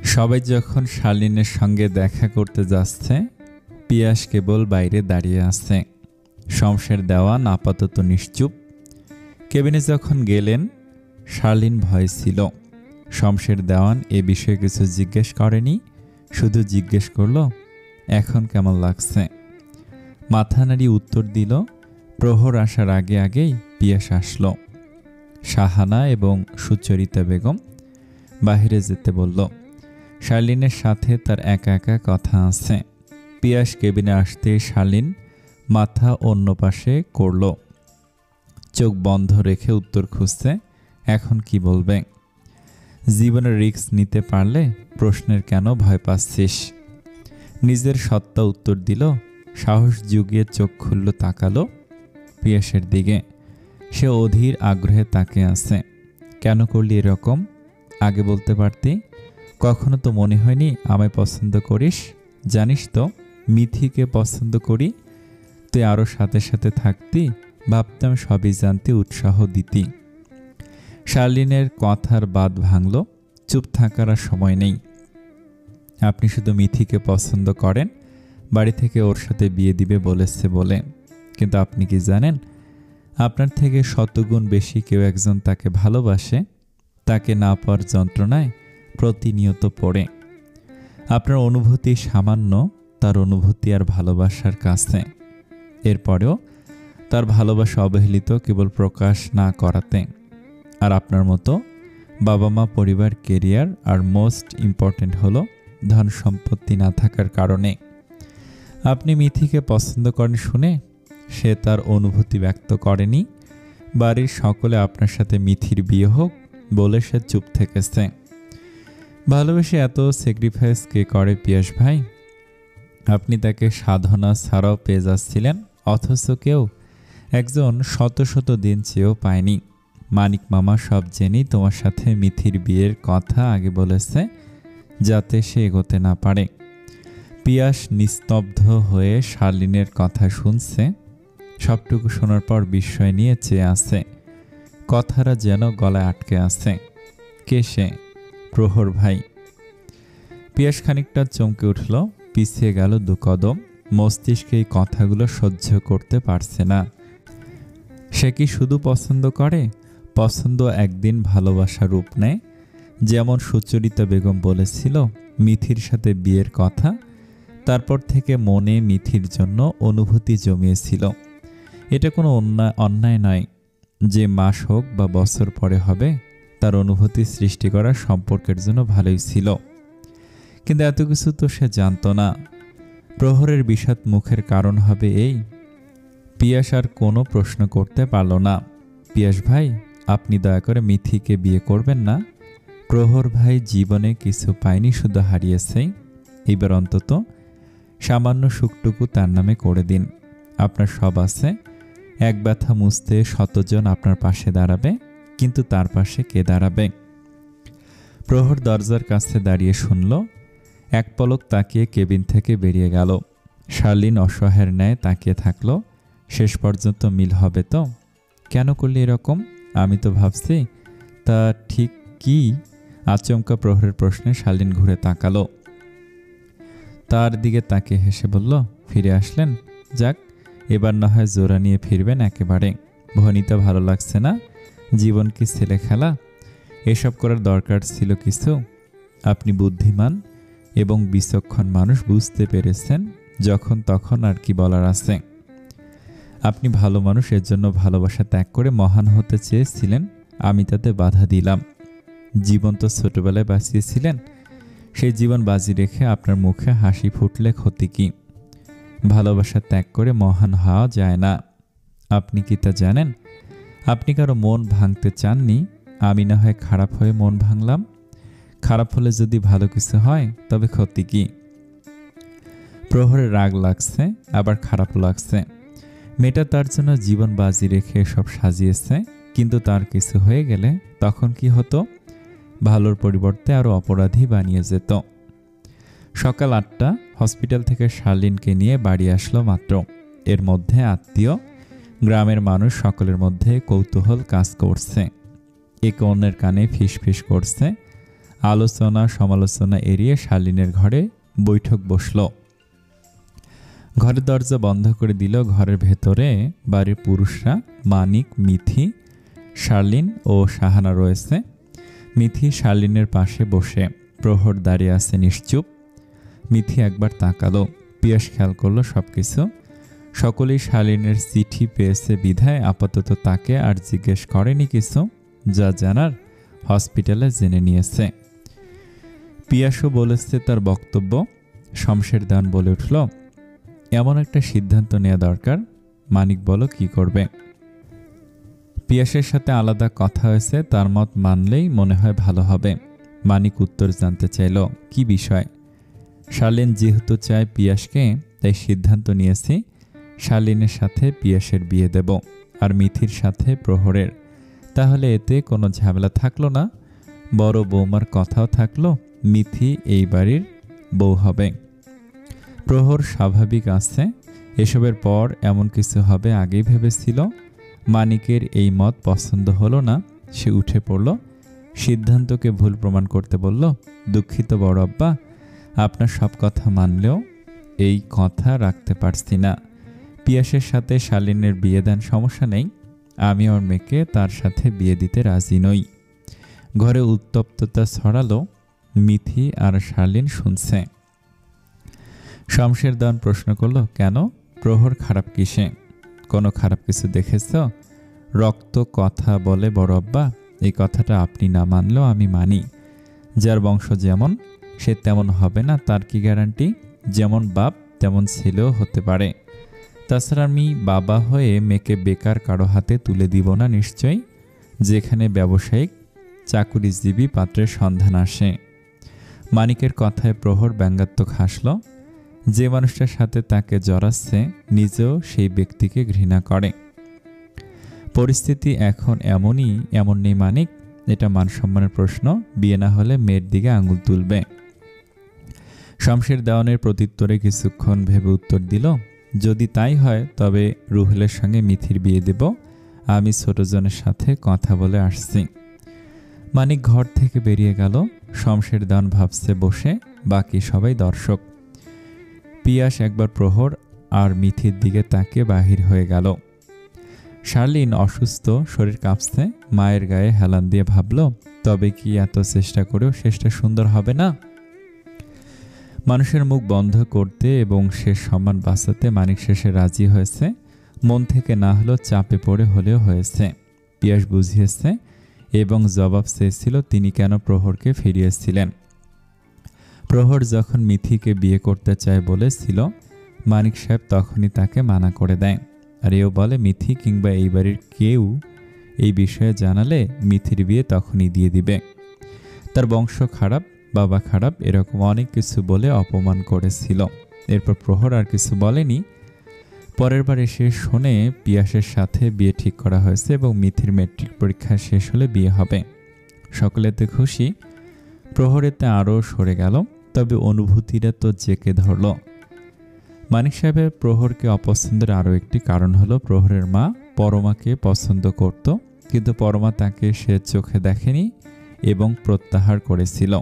সবাই যখন শালিনের সঙ্গে দেখা করতে যাচ্ছে, পিয়াস কেবল বাইরে দাঁড়িয়ে আছে। শমশের দেওয়ান আপাতত নিশ্চুপ। কেবিনে যখন গেলেন, শালিন ভয় ছিল। শমশের দেওয়ান এ বিষয়ে কিছু জিজ্ঞেস করেনি, শুধু জিজ্ঞেস করল, এখন কেমন লাগছে? মাথা নাড়ি উত্তর দিল। প্রহর আসার আগে আগেই পিয়াস আসলো। শাহানা এবং সুচরিতা বেগম বাহিরে যেতে বলল। শালিনের সাথে তার একা একা কথা আছে। পিয়াস কেবিনে আসতে শালিন মাথা অন্য পাশে করল, চোখ বন্ধ রেখে উত্তর খুঁজছে। এখন কি বলবে? জীবনের রিস্ক নিতে পারলে প্রশ্নের কেন ভয় পাচ্ছিস? নিজের সত্তা উত্তর দিল। সাহস জুগিয়ে চোখ খুলল, তাকালো পিয়াসের দিকে। সে অধীর আগ্রহে তাকিয়ে আছে। কেন করলি এরকম? আগে বলতে পারতি। কখনো তো মনে হয়নি আমায় পছন্দ করিস। জানিস তো মিথিকে পছন্দ করি। তুই আরও সাথে সাথে থাকতি, ভাবতাম সবই জানতে, উৎসাহ দিতি। শার্লিনের কথার বাঁধ ভাঙল। চুপ থাকার আর সময় নেই। আপনি শুধু মিথিকে পছন্দ করেন, বাড়ি থেকে ওর সাথে বিয়ে দিবে বলেছে বলে। কিন্তু আপনি কি জানেন, আপনার থেকে শতগুণ বেশি কেউ একজন তাকে ভালোবাসে। তাকে না পাওয়ার যন্ত্রণায় প্রতিনিয়ত পড়ে। আপনার অনুভূতি সামান্য, তার অনুভূতি আর ভালোবাসার কাছে। এরপরেও তার ভালোবাসা অবহেলিত, কেবল প্রকাশ না করাতে। আর আপনার মতো বাবা মা, পরিবার, কেরিয়ার আর মোস্ট ইম্পর্ট্যান্ট হলো ধন সম্পত্তি না থাকার কারণে। আপনি মিথিকে পছন্দ করেন শুনে সে তার অনুভূতি ব্যক্ত করেনি। বাড়ির সকলে আপনার সাথে মিথির বিয়ে হোক বলে সে চুপ থেকেছে। ভালোবেসে এত স্যাক্রিফাইস কে করে পিয়াস ভাই? আপনি তাকে সাধনা ছাড়াও পেয়ে যাচ্ছিলেন, অথচ কেউ একজন শত শত দিন চেয়েও পায়নি। মানিক মামা সব জেনেই তোমার সাথে মিথির বিয়ের কথা আগে বলেছে, যাতে সে এগোতে না পারে। পিয়াস নিস্তব্ধ হয়ে শার্লিনের কথা শুনছে। সবটুকু শোনার পর বিস্ময় নিয়ে চেয়ে আছে। কথাটা যেন গলায় আটকে আছে। কে সে? প্রহর ভাই। পিয়াস খানিকটা চমকে উঠল, পিছিয়ে গেল 2 কদম। মস্তিষ্কে এই কথাগুলো সহ্য করতে পারছে না। সে কি শুধু পছন্দ করে? পছন্দ একদিন ভালোবাসা রূপ নেয়। যেমন সুচরিতা বেগম বলেছিল মিথির সাথে বিয়ের কথা, তারপর থেকে মনে মিথির জন্য অনুভূতি জমিয়েছিল। এটা কোনো অন্যায় নয় যে মাস হোক বা বছর পরে হবে, তার অনুভূতি সৃষ্টি করা সম্পর্কের জন্য ভালোই ছিল। কিন্তু এত কিছু তো সে জানত না। প্রহরের বিষাদ মুখের কারণ হবে এই। পিয়াস আর কোনো প্রশ্ন করতে পারল না। পিয়াস ভাই, আপনি দয়া করে মিথিকে বিয়ে করবেন না? প্রহর ভাই জীবনে কিছু পায়নি, শুধু হারিয়েছেই। এবার অন্তত সামান্য সুখটুকু তার নামে করে দিন। আপনার সব আছে। এক ব্যথা মুছতে শতজন আপনার পাশে দাঁড়াবে, কিন্তু তার পাশে কে দাঁড়াবে? প্রহর দরজার কাছে দাঁড়িয়ে শুনল। এক পলক তাকিয়ে কেবিন থেকে বেরিয়ে গেল। শার্লিন অসহায়ের ন্যায় তাকিয়ে থাকলো। শেষ পর্যন্ত মিল হবে তো? কেন করলি এরকম? আমি তো ভাবছি। তা ঠিক কি? আচমকা প্রহরের প্রশ্নে শার্লিন ঘুরে তাকালো। তার দিকে তাকিয়ে হেসে বলল, ফিরে আসলেন? যাক, এবার না হয় জোড়া নিয়ে ফিরবেন একেবারে। ভনিতা ভালো লাগছে না? জীবন কি ছেলে খেলা? এসব করার দরকার ছিল কিছু? আপনি বুদ্ধিমান এবং বিচক্ষণ মানুষ, বুঝতে পেরেছেন যখন তখন আর কি বলার আছে। আপনি ভালো মানুষ, এর জন্য ভালোবাসা ত্যাগ করে মহান হতে চেয়েছিলেন। আমি তাতে বাধা দিলাম। জীবন তো ছোটবেলায় বাঁচিয়েছিলেন। সেই জীবন বাজি রেখে আপনার মুখে হাসি ফুটলে ক্ষতি কি? ভালোবাসা ত্যাগ করে মহান হওয়া যায় না। আপনি কি তা জানেন? আপনি কারো মন ভাঙতে চাননি। আমি না হয় খারাপ হয়ে মন ভাঙলাম। খারাপ হলে যদি ভালো কিছু হয় তবে ক্ষতি কি? প্রহরের রাগ লাগছে, আবার খারাপ লাগছে। মেয়েটা তার জন্য জীবন বাজি রেখে সব সাজিয়েছে, কিন্তু তার কিছু হয়ে গেলে তখন কি হতো? ভালোর পরিবর্তে আরো অপরাধী বানিয়ে যেত। সকাল 8টা। হসপিটাল থেকে শার্লিনকে নিয়ে বাড়ি আসলো মাত্র। এর মধ্যে আত্মীয়, গ্রামের মানুষ সকলের মধ্যে কৌতূহল কাজ করছে। একে অন্যের কানে ফিসফিস করছে। আলোচনা সমালোচনা এড়িয়ে শালিনের ঘরে বৈঠক বসল। ঘরের দরজা বন্ধ করে দিল। ঘরের ভেতরে বাড়ির পুরুষরা মানিক, মিথি, শার্লিন ও সাহানা রয়েছে। মিথি শার্লিনের পাশে বসে, প্রহর দাঁড়িয়ে আছে নিশ্চুপ। মিথি একবার তাকালো, পিয়াস খেয়াল করলো সবকিছু। সকলেই শার্লিনের চিঠি পেয়েছে বিধায় আপাতত তাকে আর জিজ্ঞেস করেনি কিছু, যা জানার হসপিটালে জেনে নিয়েছে। পিয়াসও বলেছে তার বক্তব্য। শমশের দেওয়ান বলে উঠল, এমন একটা সিদ্ধান্ত নেওয়া দরকার, মানিক বলো কি করবে। পিয়াসের সাথে আলাদা কথা হয়েছে, তার মত মানলেই মনে হয় ভালো হবে। মানিক উত্তর জানতে চাইল, কি বিষয়। শার্লিন যেহেতু চায় পিয়াসকে, তাই সিদ্ধান্ত নিয়েছি শার্লিনের সাথে পিয়াসের বিয়ে দেব, আর মিথির সাথে প্রহরের। তাহলে এতে কোনো ঝামেলা থাকলো না, বড় বৌমার কথাও থাকলো, মিথি এই বাড়ির বউ হবে। প্রহর স্বাভাবিক আছে, এসবের পর এমন কিছু হবে আগেই ভেবেছিল। মানিকের এই মত পছন্দ হলো না, সে উঠে পড়ল, সিদ্ধান্তকে ভুল প্রমাণ করতে বলল, দুঃখিত বড় আব্বা, আপনার সব কথা মানলেও এই কথা রাখতে পারছি না। পিয়াসের সাথে শার্লিনের বিয়ে দেন, সমস্যা নেই, আমি ওর মেয়েকে তার সাথে বিয়ে দিতে রাজি নই। ঘরে উত্তপ্ততা ছড়ালো। মিথি আর শার্লিন শুনছে। শমশের দেওয়ান প্রশ্ন করল, কেন? প্রহর খারাপ কিসে? কোনো খারাপ কিছু দেখেছ? রক্ত কথা বলে বড় আব্বা, এই কথাটা আপনি না মানলেও আমি মানি। যার বংশ যেমন, সে তেমন হবে না তার কি গ্যারান্টি? যেমন বাপ তেমন ছেলেও হতে পারে। তাছাড়া আমি বাবা হয়ে মেয়েকে বেকার কারো হাতে তুলে দিব না নিশ্চয়ই, যেখানে ব্যবসায়িক চাকুরিজীবী পাত্রের সন্ধান আসে। মানিকের কথায় প্রহর ব্যঙ্গাত্মক হাসল। যে মানুষটার সাথে তাকে জড়াচ্ছে নিজেও সেই ব্যক্তিকে ঘৃণা করে। পরিস্থিতি এখন এমন নেই মানিক, এটা মানসম্মানের প্রশ্ন, বিয়ে না হলে মেয়ের দিকে আঙুল তুলবে। শমশের দেওয়ানের প্রত্যুত্তরে কিছুক্ষণ ভেবে উত্তর দিল, যদি তাই হয় তবে রুহেলের সঙ্গে মিথির বিয়ে দেব, আমি ছোটজনের সাথে কথা বলে আসছি। মানিক ঘর থেকে বেরিয়ে গেল। শমশের দেওয়ান ভাবছে বসে, বাকি সবাই দর্শক। পিয়াস একবার প্রহর আর মিথির দিকে তাকিয়ে বাহির হয়ে গেল। শার্লিন অসুস্থ, শরীর কাঁপছে, মায়ের গায়ে হেলান দিয়ে ভাবল, তবে কি এত চেষ্টা করেও শেষটা সুন্দর হবে না? মানুষের মুখ বন্ধ করতে এবং শেষ সম্মান বাঁচাতে মানিক শেষে রাজি হয়েছে। মন থেকে না হলেও চাপে পড়ে হলেও হয়েছে। পিয়াস বুঝিয়েছে এবং জবাব চেয়েছিল তিনি কেন প্রহরকে ফিরিয়েছিলেন। প্রহর যখন মিথিকে বিয়ে করতে চায় বলেছিল, মানিক সাহেব তখনই তাকে মানা করে দেয়। আর এও বলে, মিথি কিংবা এই বাড়ির কেউ এই বিষয়ে জানালে মিথির বিয়ে তখনই দিয়ে দিবে। তার বংশ খারাপ, বাবা খারাপ, এরকম অনেক কিছু বলে অপমান করেছিল। এরপর প্রহর আর কিছু বলেনি। পরের বার এসে শোনে পিয়াসের সাথে বিয়ে ঠিক করা হয়েছে এবং মিথির ম্যাট্রিক পরীক্ষা শেষ হলে বিয়ে হবে। সকলেতে খুশি। প্রহরেতে আরও সরে গেল, তবে অনুভূতিরা তো জেঁকে ধরল। মানিক সাহেবের প্রহরকে অপছন্দের আরও একটি কারণ হলো, প্রহরের মা পরমাকে পছন্দ করত, কিন্তু পরমা তাকে সে চোখে দেখেনি এবং প্রত্যাহার করেছিল।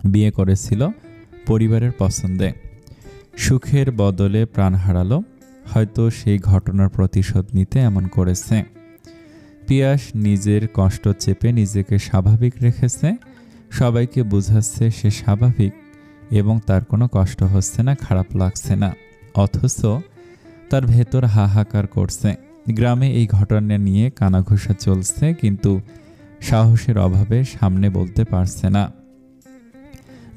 বিয়ে করেছিল পরিবারের পছন্দে। সুখের বদলে প্রাণ হারালো। হয়তো সেই ঘটনার প্রতিশোধ নিতে এমন করেছে। পিয়াস নিজের কষ্ট চেপে নিজেকে স্বাভাবিক রেখেছে। সবাইকে বোঝাচ্ছে সে স্বাভাবিক এবং তার কোনো কষ্ট হচ্ছে না, খারাপ লাগছে না। অথচ তার ভেতর হাহাকার করছে। গ্রামে এই ঘটনা নিয়ে কানাঘুষা চলছে, কিন্তু সাহসের অভাবে সামনে বলতে পারছে না।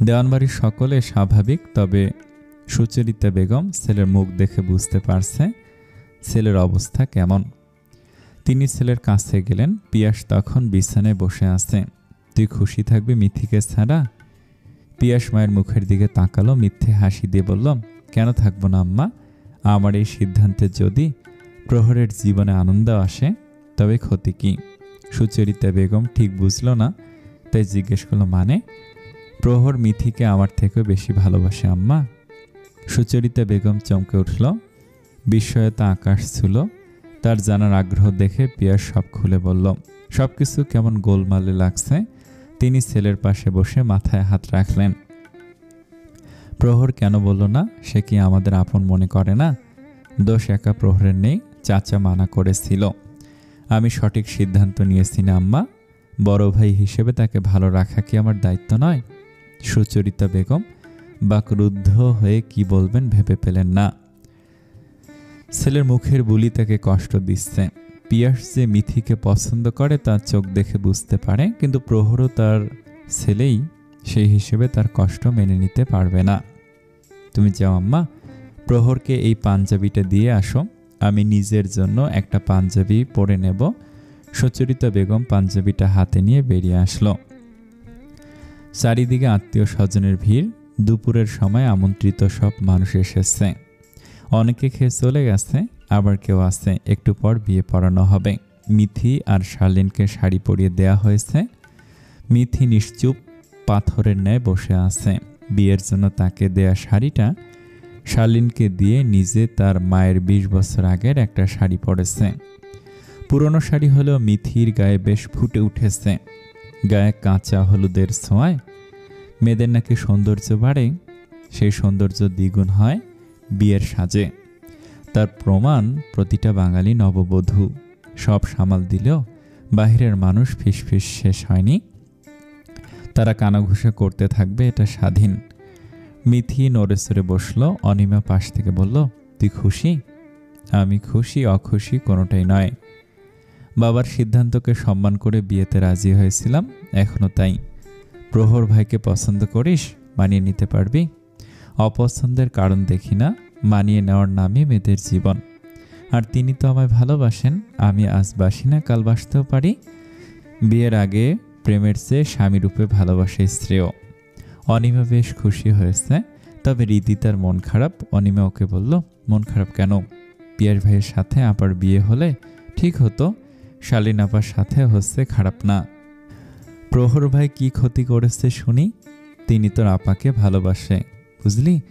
দেওয়ানবাড়ির সকলে স্বাভাবিক, তবে সুচরিতা বেগম ছেলের মুখ দেখে বুঝতে পারছে ছেলের অবস্থা কেমন। তিনি ছেলের কাছে গেলেন। পিয়াস তখন বিছানায় বসে আছে। তুই খুশি থাকবি মিথিকে ছাড়া? পিয়াস মায়ের মুখের দিকে তাকালো, মিথ্যে হাসি দিয়ে বলল, কেন থাকবো না আম্মা? আমার এই সিদ্ধান্তে যদি প্রহরের জীবনে আনন্দ আসে তবে ক্ষতি কি? সুচরিতা বেগম ঠিক বুঝল না, তাই জিজ্ঞেস করলো, মানে? প্রহর মিথিকে আমার থেকেও বেশি ভালোবাসে আম্মা। সুচরিতা বেগম চমকে উঠল। বিস্ময়তা আকাশ ছিল। তার জানার আগ্রহ দেখে পিয়াস সব খুলে বলল। সবকিছু কেমন গোলমালে লাগছে। তিনি ছেলের পাশে বসে মাথায় হাত রাখলেন। প্রহর কেন বলল না? সে কি আমাদের আপন মনে করে না? দোষ একা প্রহরের নেই, চাচা মানা করেছিল। আমি সঠিক সিদ্ধান্ত নিয়েছি না আম্মা? বড় ভাই হিসেবে তাকে ভালো রাখা কি আমার দায়িত্ব নয়? সুচরিতা বেগম বাকরুদ্ধ হয়ে কি বলবেন ভেবে পেলেন না। ছেলের মুখের বুলি তাকে কষ্ট দিচ্ছে। পিয়াস যে মিথিকে পছন্দ করে তার চোখ দেখে বুঝতে পারে, কিন্তু প্রহরও তার ছেলেই, সেই হিসেবে তার কষ্ট মেনে নিতে পারবে না। তুমি যাও আম্মা, প্রহরকে এই পাঞ্জাবিটা দিয়ে আসো, আমি নিজের জন্য একটা পাঞ্জাবি পরে নেব। সুচরিতা বেগম পাঞ্জাবিটা হাতে নিয়ে বেরিয়ে আসলো। চারিদিকে আত্মীয় স্বজনের ভিড়। দুপুরের সময় আমন্ত্রিত সব মানুষ এসেছে। অনেকে খেয়ে চলে গেছে, আবার কেউ আছে একটু পর বিয়ে পড়ানো হবে। মিথি আর শার্লিনকে শাড়ি পরিয়ে দেয়া হয়েছে। মিথি নিশ্চুপ পাথরের ন্যায় বসে আছে। বিয়ের জন্য তাকে দেয়া শাড়িটা শার্লিনকে দিয়ে নিজে তার মায়ের 20 বছর আগের একটা শাড়ি পরেছে। পুরনো শাড়ি হলেও মিথির গায়ে বেশ ফুটে উঠেছে। গায়ে কাঁচা হলুদের ছোঁয়ায় মেয়েদের নাকি সৌন্দর্য বাড়ে, সেই সৌন্দর্য দ্বিগুণ হয় বিয়ের সাজে। তার প্রমাণ প্রতিটা বাঙালি নববধূ। সব সামাল দিলেও বাহিরের মানুষ ফিসফিস শেষ হয়নি। তারা কানাঘুষা করতে থাকবে, এটা স্বাধীন। মিথি নড়ে চড়ে বসলো। অনিমা পাশ থেকে বলল, তুই খুশি? আমি খুশি, অখুশি কোনোটাই নয়। বাবার সিদ্ধান্তকে সম্মান করে বিয়েতে রাজি হয়েছিলাম, এখনো তাই। প্রহর ভাইকে পছন্দ করিস? মানিয়ে নিতে পারবি? অপছন্দের কারণ দেখি না, মানিয়ে নেওয়ার নামই মেয়েদের জীবন। আর তিনি তো আমায় ভালোবাসেন, আমি আজ বাসি না, কাল বাসতেও পারি। বিয়ের আগে প্রেমের চেয়ে স্বামীরূপে ভালোবাসে শ্রেয়। অনিমা বেশ খুশি হয়েছে, তবে রিদিতার মন খারাপ। অনিমা ওকে বলল, মন খারাপ কেন? পিয়াস ভাইয়ের সাথে আপার বিয়ে হলে ঠিক হতো, শালীন আপার সাথে হচ্ছে খারাপ না। প্রহর ভাই কি ক্ষতি করেছে শুনি? তিনি তোর আপাকে ভালোবাসে, বুঝলি?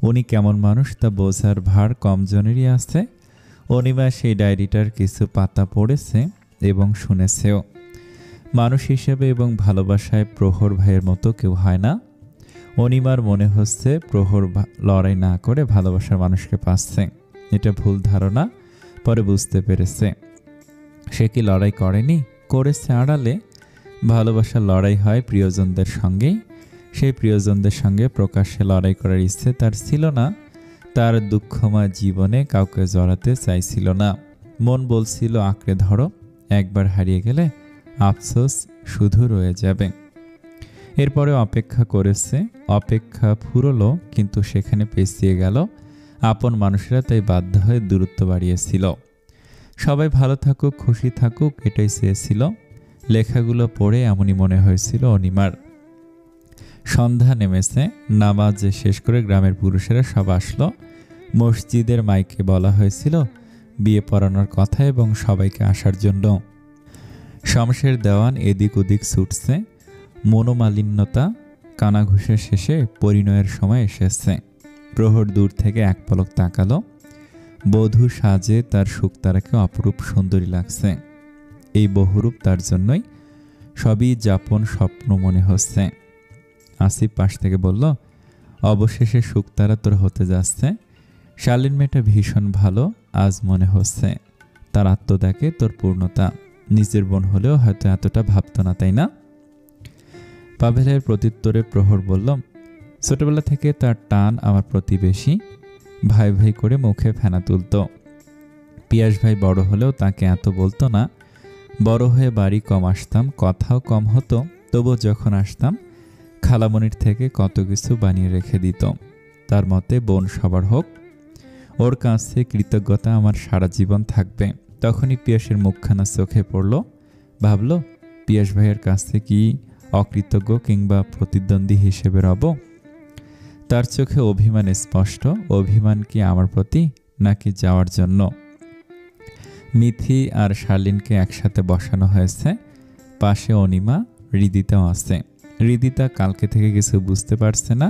উনি কেমন মানুষ তা বোঝার ভার কমজনেরই আছে। অনিমা সেই ডায়েরিটার কিছু পাতা পড়েছে এবং শুনেছেও। মানুষ হিসেবে এবং ভালোবাসায় প্রহর ভাইয়ের মতো কেউ হয় না। অনিমার মনে হচ্ছে প্রহর লড়াই না করে ভালোবাসার মানুষকে পাচ্ছে। এটা ভুল ধারণা, পরে বুঝতে পেরেছে। সে কি লড়াই করেনি? করেছে আড়ালে। ভালোবাসার লড়াই হয় প্রিয়জনদের সঙ্গেই। সেই প্রিয়জনদের সঙ্গে প্রকাশ্যে লড়াই করার ইচ্ছে তার ছিল না। তার দুঃখময় জীবনে কাউকে জড়াতে চাইছিল না। মন বলছিল আঁকড়ে ধরো, একবার হারিয়ে গেলে আফসোস শুধু রয়ে যাবে। এরপরে অপেক্ষা করেছে, অপেক্ষা ফুরলো, কিন্তু সেখানে পেছিয়ে গেল। আপন মানুষেরা তাই বাধ্য হয়ে দূরত্ব বাড়িয়েছিল। সবাই ভালো থাকুক, খুশি থাকুক, এটাই চেয়েছিল। লেখাগুলো পড়ে এমনই মনে হয়েছিল অনিমার। সন্ধ্যা নেমেছে, নামাজ শেষ করে গ্রামের পুরুষেরা সব আসলো। মসজিদের মাইকে বলা হয়েছিল বিয়ে পড়ানোর কথা এবং সবাইকে আসার জন্য। শমশের দেওয়ান এদিক ওদিক ছুটছে। মনোমালিন্যতা কানাঘুষের শেষে পরিণয়ের সময় এসেছে। প্রহর দূর থেকে এক পলক তাকালো। বধূ সাজে তার শুকতারাকে অপরূপ সুন্দরী লাগছে। এই বহুরূপ তার জন্যই। সবই যাপন স্বপ্ন মনে হচ্ছে। আসিফ পাশ থেকে বলল, অবশেষে শুকতারা তোর হতে যাচ্ছে। শালীন মেয়েটা ভীষণ ভালো, আজ মনে হচ্ছে। তার আত্মত্যাগে তোর পূর্ণতা। নিজের বোন হলেও হয়তো এতটা ভাবত না, তাই না? পাভেলের প্রত্যুত্তরে প্রহর বলল, ছোটবেলা থেকে তার টান আমার প্রতিবেশী। ভাই ভাই করে মুখে ফেনা তুলত। পিয়াস ভাই বড় হলেও তাকে এত বলতো না। বড় হয়ে বাড়ি কম আসতাম, কথাও কম হতো, তবু যখন আসতাম খালামণির থেকে কত কিছু বানিয়ে রেখে দিত। তার মতে বোন সবার হোক, ওর কাছে কৃতজ্ঞতা আমার সারা জীবন থাকবে। তখনই পিয়াসের মুখখানা চোখে পড়ল। ভাবল, পিয়াস ভাইয়ের কাছে কি অকৃতজ্ঞ কিংবা প্রতিদ্বন্দ্বী হিসেবে রব? তার চোখে অভিমান স্পষ্ট। অভিমান কি আমার প্রতি, নাকি যাওয়ার জন্য? মিথি আর শার্লিনকে একসাথে বসানো হয়েছে। পাশে অনিমা, রিদিতাও আছে। রিদিতা কালকে থেকে কিছু বুঝতে পারছে না।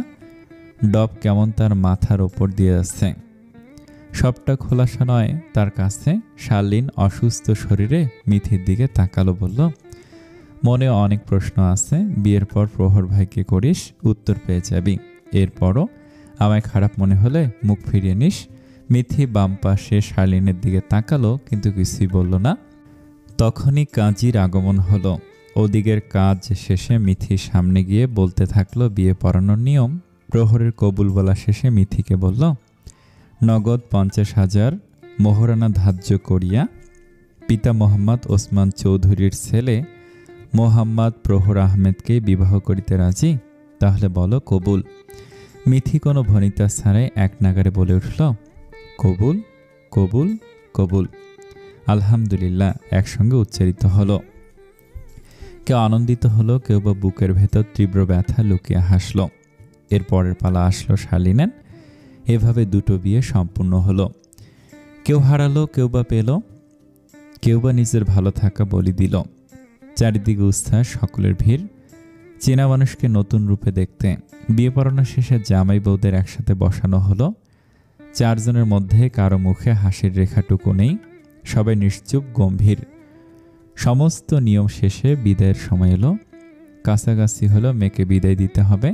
ডব কেমন তার মাথার ওপর দিয়ে যাচ্ছে। সবটা খোলাসা নয় তার কাছে। শার্লিন অসুস্থ শরীরে মিথির দিকে তাকালো, বলল, মনে অনেক প্রশ্ন আছে, বিয়ের পর প্রহর ভাইকে করিস, উত্তর পেয়ে যাবি। এরপরও আমায় খারাপ মনে হলে মুখ ফিরিয়ে নিস। মিথি বাম পাশে শার্লিনের দিকে তাকালো, কিন্তু কিছুই বলল না। তখনই কাজীর আগমন হলো। ওদিকের কাজ শেষে মিথি সামনে গিয়ে বলতে থাকলো বিয়ে পড়ানোর নিয়ম। প্রহরের কবুল বলা শেষে মিথিকে বলল, নগদ 50,000 মোহরানা ধার্য করিয়া পিতা মোহাম্মদ ওসমান চৌধুরীর ছেলে মোহাম্মদ প্রহর আহমেদকে বিবাহ করিতে রাজি? তাহলে বলো কবুল। মিথি কোনো ভনিতা ছাড়াই এক নাগারে বলে উঠল, কবুল, কবুল, কবুল। আলহামদুলিল্লাহ একসঙ্গে উচ্চারিত হলো। কেউ আনন্দিত হলো, কেউ বা বুকের ভেতর তীব্র ব্যথা লুকিয়ে হাসল। এর পরের পালা আসলো শার্লিনের। এভাবে দুটো বিয়ে সম্পূর্ণ হলো। কেউ হারালো, কেউ বা পেল, কেউ বা নিজের ভালো থাকা বলি দিল। চারিদিকে উচ্ছ্বাস, সকলের ভিড়, চেনা মানুষকে নতুন রূপে দেখতে। বিয়ে পড়ানো শেষে জামাই বউদের একসাথে বসানো হলো। 4 জনের মধ্যে কারো মুখে হাসির রেখাটুকু নেই, সবাই নিশ্চুপ, গম্ভীর। সমস্ত নিয়ম শেষে বিদায়ের সময় এলো। কাছাকাছি হলো, মেয়েকে বিদায় দিতে হবে।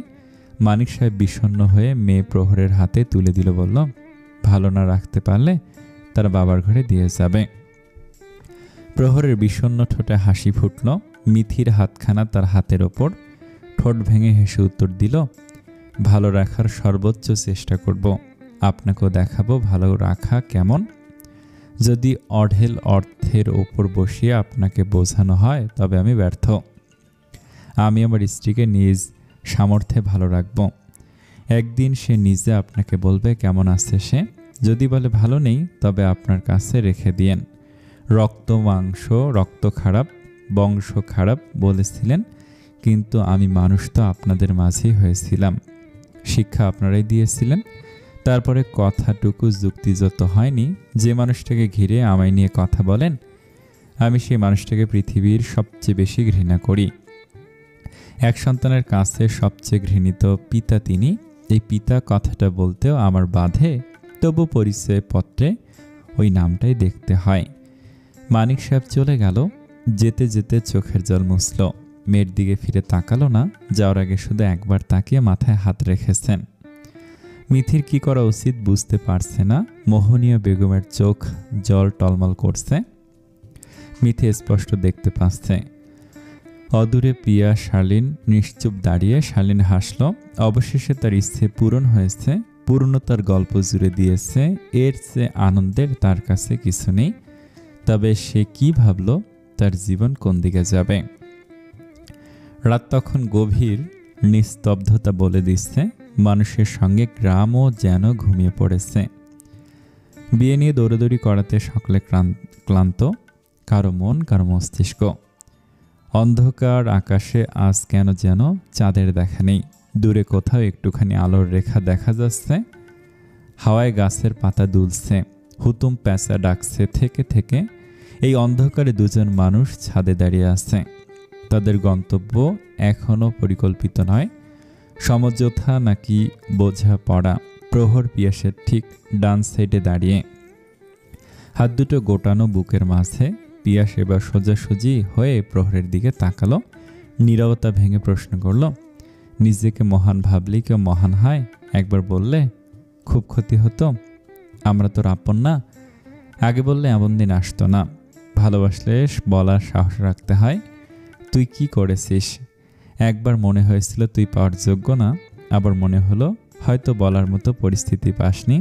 মানিক সাহেব বিষণ্ণ হয়ে মেয়ে প্রহরের হাতে তুলে দিল, বলল, ভালো না রাখতে পারলে তার বাবার ঘরে দিয়ে যাবে। প্রহরের বিষণ্ণ ঠোঁটে হাসি ফুটল। মিথির হাতখানা তার হাতের ওপর, ঠোঁট ভেঙে হেসে উত্তর দিল, ভালো রাখার সর্বোচ্চ চেষ্টা করব। আপনাকেও দেখাবো ভালো রাখা কেমন। যদি অঢেল অর্থের ওপর বসিয়ে আপনাকে বোঝানো হয় তবে আমি ব্যর্থ। আমি আমার স্ত্রীকে নিজ সামর্থ্যে ভালো রাখব। একদিন সে নিজে আপনাকে বলবে কেমন আছে সে। যদি বলে ভালো নেই তবে আপনার কাছে রেখে দিয়েন। রক্ত মাংস, রক্ত খারাপ, বংশ খারাপ বলেছিলেন, কিন্তু আমি মানুষ তো আপনাদের মাঝেই হয়েছিলাম। শিক্ষা আপনারাই দিয়েছিলেন। তারপরে কথাটুকু যুক্তিযুক্ত হয়নি। যে মানুষটাকে ঘিরে আমায় নিয়ে কথা বলেন, আমি সেই মানুষটাকে পৃথিবীর সবচেয়ে বেশি ঘৃণা করি। এক সন্তানের কাছে সবচেয়ে ঘৃণিত পিতা তিনি। এই পিতা কথাটা বলতেও আমার বাধে, তবু পরিচয়পত্রে ওই নামটাই দেখতে হয়। মানিক সাহেব চলে গেল। যেতে যেতে চোখের জল মুছল। মেয়ের দিকে ফিরে তাকালো না, যাওয়ার আগে শুধু একবার তাকিয়ে মাথায় হাত রেখেছেন। মিথির কি করা উচিত বুঝতে পারছে না। মোহনীয় বেগমের চোখ জল টলমল করছে। মিথি স্পষ্ট দেখতে পাচ্ছে। অদূরে প্রিয়া শার্লিন নিশ্চুপ দাঁড়িয়ে। শার্লিন হাসল। অবশেষে তার ইচ্ছে পূরণ হয়েছে। পূর্ণতার গল্প জুড়ে দিয়েছে। এর চেয়ে আনন্দের তার কাছে কিছু নেই। তবে সে কি ভাবল, তার জীবন কোন দিকে যাবে। রাত তখন গভীর, নিস্তব্ধতা বলে দিচ্ছে। মানুষের সঙ্গে গ্রামও যেন ঘুমিয়ে পড়েছে। বিয়ে নিয়ে দৌড়াদৌড়ি করাতে সকলে ক্লান্ত, কারো মন, কারো মস্তিষ্ক। অন্ধকার আকাশে আজ কেন যেন চাঁদের দেখা নেই। দূরে কোথাও একটুখানি আলোর রেখা দেখা যাচ্ছে। হাওয়ায় গাছের পাতা দুলছে, হুতুম প্যাঁচা ডাকছে থেকে থেকে। এই অন্ধকারে দুজন মানুষ ছাদে দাঁড়িয়ে আছে। তাদের গন্তব্য এখনো পরিকল্পিত নয়। সমঝোতা নাকি বোঝা পড়া। প্রহর পিয়াসের ঠিক ডান সাইডে দাঁড়িয়ে, হাত দুটো গোটানো বুকের মাঝে। পিয়াস এবার সোজাসুজি হয়ে প্রহরের দিকে তাকালো। নীরবতা ভেঙে প্রশ্ন করল, নিজেকে মহান ভাবলি কেউ মহান হয়? একবার বললে খুব ক্ষতি হতো। আমরা তোর আপন না। আগে বললে এমন দিন আসতো না। ভালোবাসলে বলার সাহস রাখতে হয়। তুই কি করেছিস? একবার মনে হয়েছিল তুই পাওয়ার যোগ্য না, আবার মনে হলো হয়তো বলার মতো পরিস্থিতি পাসনি,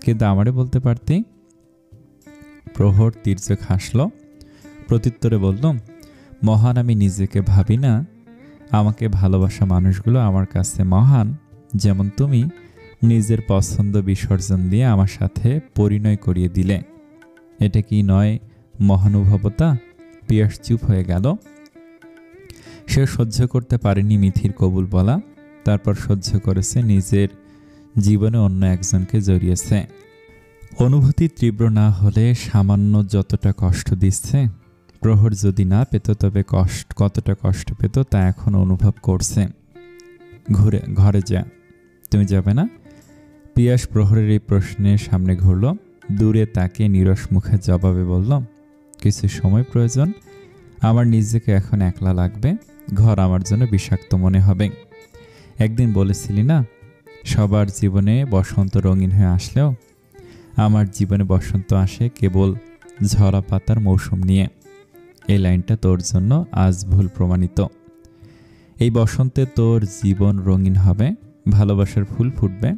কিন্তু আমারে বলতে পারতি। প্রহর তীর্যক হাসল। প্রত্যুত্তরে বলল, মহান আমি নিজেকে ভাবি না। আমাকে ভালোবাসা মানুষগুলো আমার কাছে মহান। যেমন তুমি নিজের পছন্দ বিসর্জন দিয়ে আমার সাথে পরিণয় করিয়ে দিলে। এটা কি নয় মহানুভবতা? পিয়াস চুপ হয়ে গেল। সে সহ্য করতে পারেনি মিথির কবুল বলা। তারপর সহ্য করেছে, নিজের জীবনে অন্য একজনকে জড়িয়েছে। অনুভূতি তীব্র না হলে সামান্য যতটা কষ্ট দিচ্ছে, প্রহর যদি না পেত তবে কতটা কষ্ট পেত তা এখন অনুভব করছে। ঘরে যা। তুমি যাবে না? পিয়াস প্রহরের এই প্রশ্নের সামনে ঘুরল। দূরে তাকে নীরস মুখে জবাবে বলল, কিছু সময় প্রয়োজন। আমার নিজেকে এখন একলা লাগবে, ঘর আমার জন্য বিষাক্ত মনে হবে। একদিন বলেছিলি না, সবার জীবনে বসন্ত রঙিন হয়ে আসলেও আমার জীবনে বসন্ত আসে কেবল ঝরা পাতার মৌসুম নিয়ে। এই লাইনটা তোর জন্য আজ ভুল প্রমাণিত। এই বসন্তে তোর জীবন রঙিন হবে, ভালোবাসার ফুল ফুটবে।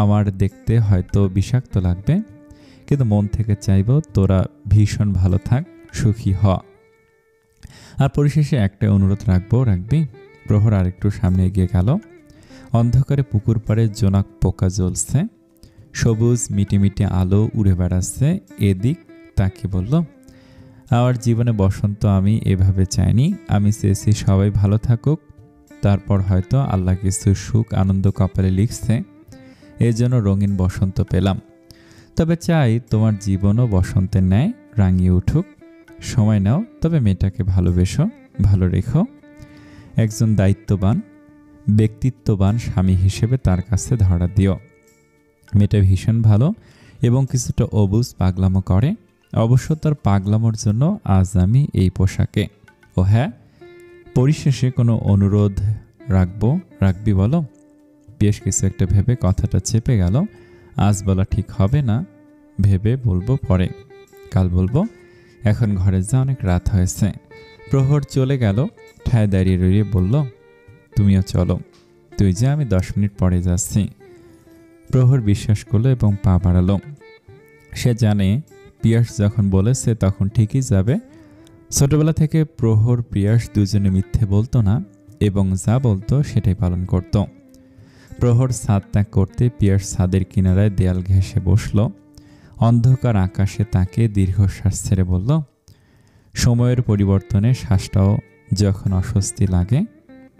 আমার দেখতে হয়তো বিষাক্ত লাগবে, কিন্তু মন থেকে চাইব তোরা ভীষণ ভালো থাক, সুখী হ। আর পরিশেষে একটা অনুরোধ রাখবি। প্রহর আরেকটু সামনে এগিয়ে গেল। অন্ধকারে পুকুর পাড়ে জোনাক পোকা জ্বলছে, সবুজ মিটিমিটি আলো উড়ে বেড়াচ্ছে। এদিক তাকে বলল, আমার জীবনে বসন্ত আমি এভাবে চাইনি। আমি চেয়েছি সবাই ভালো থাকুক, তারপর হয়তো আল্লাহ কিছু সুখ আনন্দ কপালে লিখছে, এই জন্য রঙিন বসন্ত পেলাম। তবে চাই তোমার জীবনও বসন্তের ন্যায় রাঙিয়ে উঠুক। সময় নাও, তবে মেয়েটাকে ভালোবেসো, ভালো রেখো। একজন দায়িত্ববান ব্যক্তিত্ববান স্বামী হিসেবে তার কাছে ধরা দিও। মেয়েটা ভীষণ ভালো এবং কিছুটা অবুঝ পাগলামো করে। অবশ্য তার পাগলামোর জন্য আজ আমি এই পোশাকে। ও হ্যাঁ, পরিশেষে কোনো অনুরোধ রাখবি বলো? বেশ কিছু একটা ভেবে কথাটা চেপে গেল। আজ বলা ঠিক হবে না, ভেবে বলবো পরে, কাল বলবো। এখন ঘরে যা, অনেক রাত হয়েছে। প্রহর চলে গেল। ঠায় দাঁড়িয়ে রইয়ে বলল, তুমিও চলো, তুই যে, আমি 10 মিনিট পরে যাচ্ছি। প্রহর বিশ্বাস করলো এবং পা বাড়ালো। সে জানে পিয়াস যখন বলেছে তখন ঠিকই যাবে। ছোটবেলা থেকে প্রহর পিয়াস দুজনে মিথ্যে বলতো না এবং যা বলতো সেটাই পালন করত। প্রহর ছাদ ত্যাগ করতে পিয়াস ছাদের কিনারায় দেয়াল ঘেঁষে বসল। অন্ধকার আকাশে তাকে দীর্ঘশ্বাস ছেড়ে বলল, সময়ের পরিবর্তনে শ্বাসটাও যখন অস্বস্তি লাগে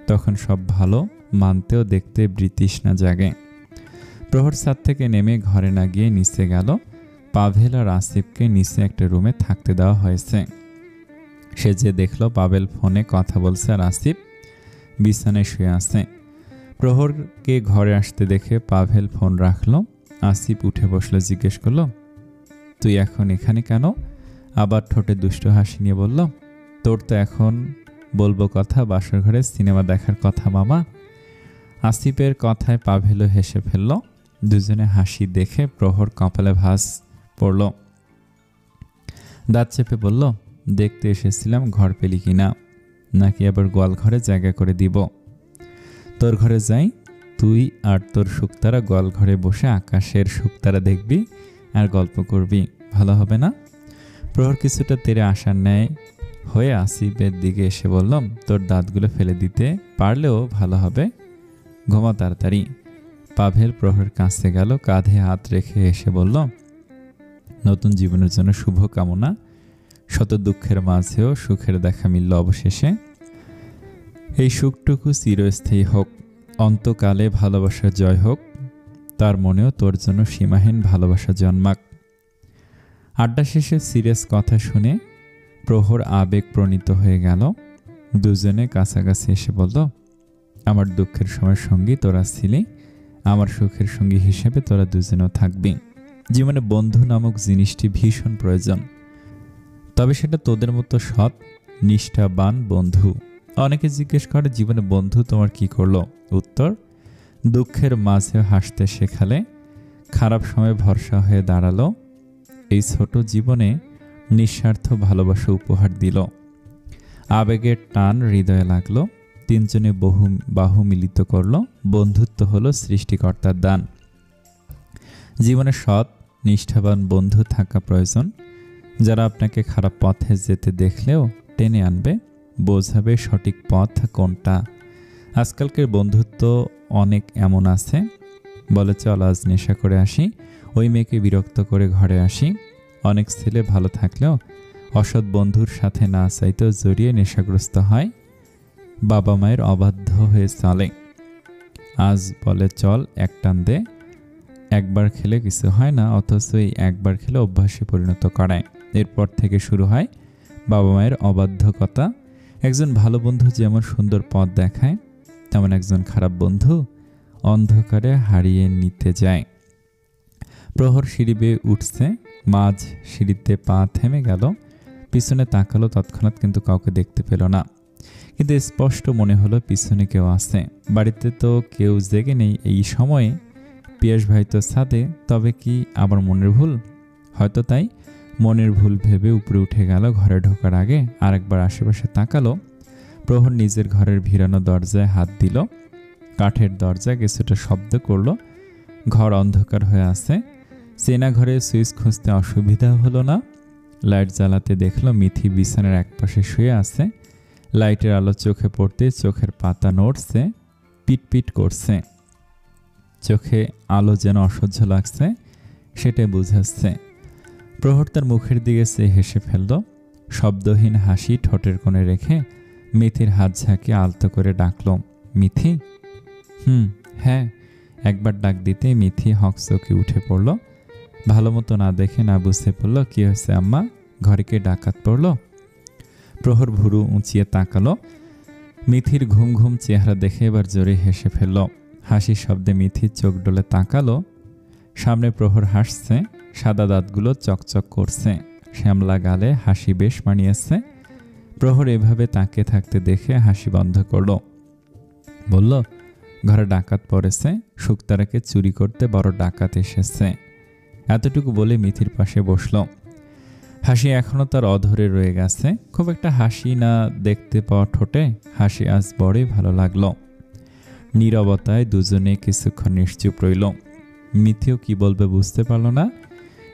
তখন সব ভালো মানতেও দেখতে বৃতৃষ্ণা জাগে। প্রহর ছাদ থেকে নেমে ঘরে না গিয়ে নিচে গেল। পাভেল আর আসিফকে নিচে একটা রুমে থাকতে দেওয়া হয়েছে। সে যে দেখল পাভেল ফোনে কথা বলছে আর আসিফ বিছানায় শুয়ে আছে। প্রহরকে ঘরে আসতে দেখে পাভেল ফোন রাখলো। আসিফ উঠে বসলো, জিজ্ঞেস করলো, তুই এখন এখানে কেন? আবার ঠোঁটে দুষ্ট হাসি নিয়ে বলল, তোর তো এখন বলবো কথা, বাসর ঘরে সিনেমা দেখার কথা মামা। আসিফের কথায় পাভেলও হেসে ফেলল। দুজনে হাসি দেখে প্রহর কপালে ভাঁজ পড়ল। দাঁত চেপে বলল, দেখতে এসেছিলাম ঘর পেলি কিনা, নাকি আবার গোয়াল ঘরে জায়গা করে দিব? তোর ঘরে যাই, তুই আর তোর শুকতারা গোয়াল ঘরে বসে আকাশের শুকতারা দেখবি আর গল্প করবি, ভালো হবে না? প্রহর কিছুটা তেরে আসার ন্যায় হয়ে আসিফের দিকে এসে বললাম, তোর দাঁতগুলো ফেলে দিতে পারলেও ভালো হবে, ঘুমা তাড়াতাড়ি। পাভেল প্রহরের কাছে গেল, কাঁধে হাত রেখে এসে বলল, নতুন জীবনের জন্য শুভ কামনা। শত দুঃখের মাঝেও সুখের দেখা মিলল অবশেষে। এই সুখটুকু চিরস্থায়ী হোক, অন্তকালে ভালোবাসার জয় হোক, তার মনেও তোর জন্য সীমাহীন ভালোবাসা জন্মাক। আড্ডা শেষে সিরিয়াস কথা শুনে প্রহর আবেগ প্রণীত হয়ে গেল। দুজনে কাছাকাছি এসে বলল, আমার দুঃখের সময় সঙ্গী তোরা ছিলি, আমার সুখের সঙ্গী হিসেবে তোরা দুজনেও থাকবি। জীবনে বন্ধু নামক জিনিসটি ভীষণ প্রয়োজন, তবে সেটা তোদের মতো সৎ নিষ্ঠাবান বন্ধু। অনেকে জিজ্ঞেস করে, জীবনে বন্ধু তোমার কি করলো? উত্তর, দুঃখের মাঝে হাসতে শেখালে, খারাপ সময় ভরসা হয়ে দাঁড়ালো, এই ছোট জীবনে নিঃস্বার্থ ভালোবাসা উপহার দিল। আবেগের টান হৃদয়ে লাগলো, তিনজনে বাহু মিলিত করলো। বন্ধুত্ব হলো সৃষ্টিকর্তার দান। জীবনে সৎ নিষ্ঠাবান বন্ধু থাকা প্রয়োজন, যারা আপনাকে খারাপ পথে যেতে দেখলেও টেনে আনবে, বোঝাবে সঠিক পথ কোনটা। আজকালকার বন্ধুত্ব অনেক এমন আছে, বলে চল আজ নেশা করে আসি, ওই মেয়েকে বিরক্ত করে ঘরে আসি। অনেক ছেলে ভালো থাকলেও অসৎ বন্ধুর সাথে না চাইতেও জড়িয়ে নেশাগ্রস্ত হয়, বাবা মায়ের অবাধ্য হয়ে চলে। আজ বলে চল এক টান দে, একবার খেলে কিছু হয় না, অথচ এই একবার খেলে অভ্যাসে পরিণত করায়। এরপর থেকে শুরু হয় বাবা মায়ের অবাধ্যকতা। একজন ভালো বন্ধু যেমন সুন্দর পথ দেখায়, তেমন একজন খারাপ বন্ধু অন্ধকারে হারিয়ে নিতে যায়। প্রহর সিঁড়ি বেয়ে উঠছে, মাঝ সিঁড়িতে পা থেমে গেল। পিছনে তাকালো তৎক্ষণাৎ, কিন্তু কাউকে দেখতে পেল না। কিন্তু স্পষ্ট মনে হলো পিছনে কেউ আছে। বাড়িতে তো কেউ জেগে নেই এই সময়ে। পিয়াস ভাই তো ছাদে। তবে কি আবার মনের ভুল? হয়তো তাই। মনের ভুল ভেবে উপরে উঠে গেল। ঘরে ঢোকার আগে আরেকবার আশেপাশে তাকালো। প্রহর নিজের ঘরের ভিড়ানো দরজায় হাত দিল। কাঠের দরজা কিছুটা শব্দ করলো। ঘর অন্ধকার হয়ে আছে। চেনা ঘরে সুইচ খুঁজতে অসুবিধা হলো না। লাইট জ্বালাতে দেখলো মিথি বিছানার একপাশে শুয়ে আছে। লাইটের আলো চোখে পড়তে চোখের পাতা নড়ছে, পিটপিট করছে। চোখে আলো যেন অসহ্য লাগছে, সেটাই বুঝাচ্ছে। প্রহর তার মুখের দিকে চেয়ে হেসে ফেলল। শব্দহীন হাসি ঠোঁটের কোণে রেখে মিথির হাত ঝাঁকিয়ে আলতো করে ডাকল, মিথি। হ্যাঁ। একবার ডাক দিতে মিথি হকচকে উঠে পড়ল। ভালো মতো না দেখে না বুঝতে পড়ল। কি হয়েছে আম্মা? ঘরে কে ডাকাত পড়ল? প্রহর ভুরু উঁচিয়ে তাকালো। মিথির ঘুম ঘুম চেহারা দেখে এবার জোরে হেসে ফেলল। হাসির শব্দে মিথির চোখ ডলে তাকালো। সামনে প্রহর হাসছে। সাদা দাঁতগুলো চকচক করছে। শ্যামলা গালে হাসি বেশ মানিয়েছে। প্রহর এভাবে তাকিয়ে থাকতে দেখে হাসি বন্ধ করল। বলল, ঘরে ডাকাত পড়েছে। শুকতারাকে চুরি করতে বড় ডাকাত এসেছে। এতটুকু বলে মিথির পাশে বসল। হাসি এখনো তার অধরে রয়ে গেছে। খুব একটা হাসি না দেখতে পাওয়া ঠোঁটে হাসি আজ বড়ই ভালো লাগলো। নীরবতায় দুজনে কিছুক্ষণ নিশ্চুপ রইল। মিথিও কি বলবে বুঝতে পারল না।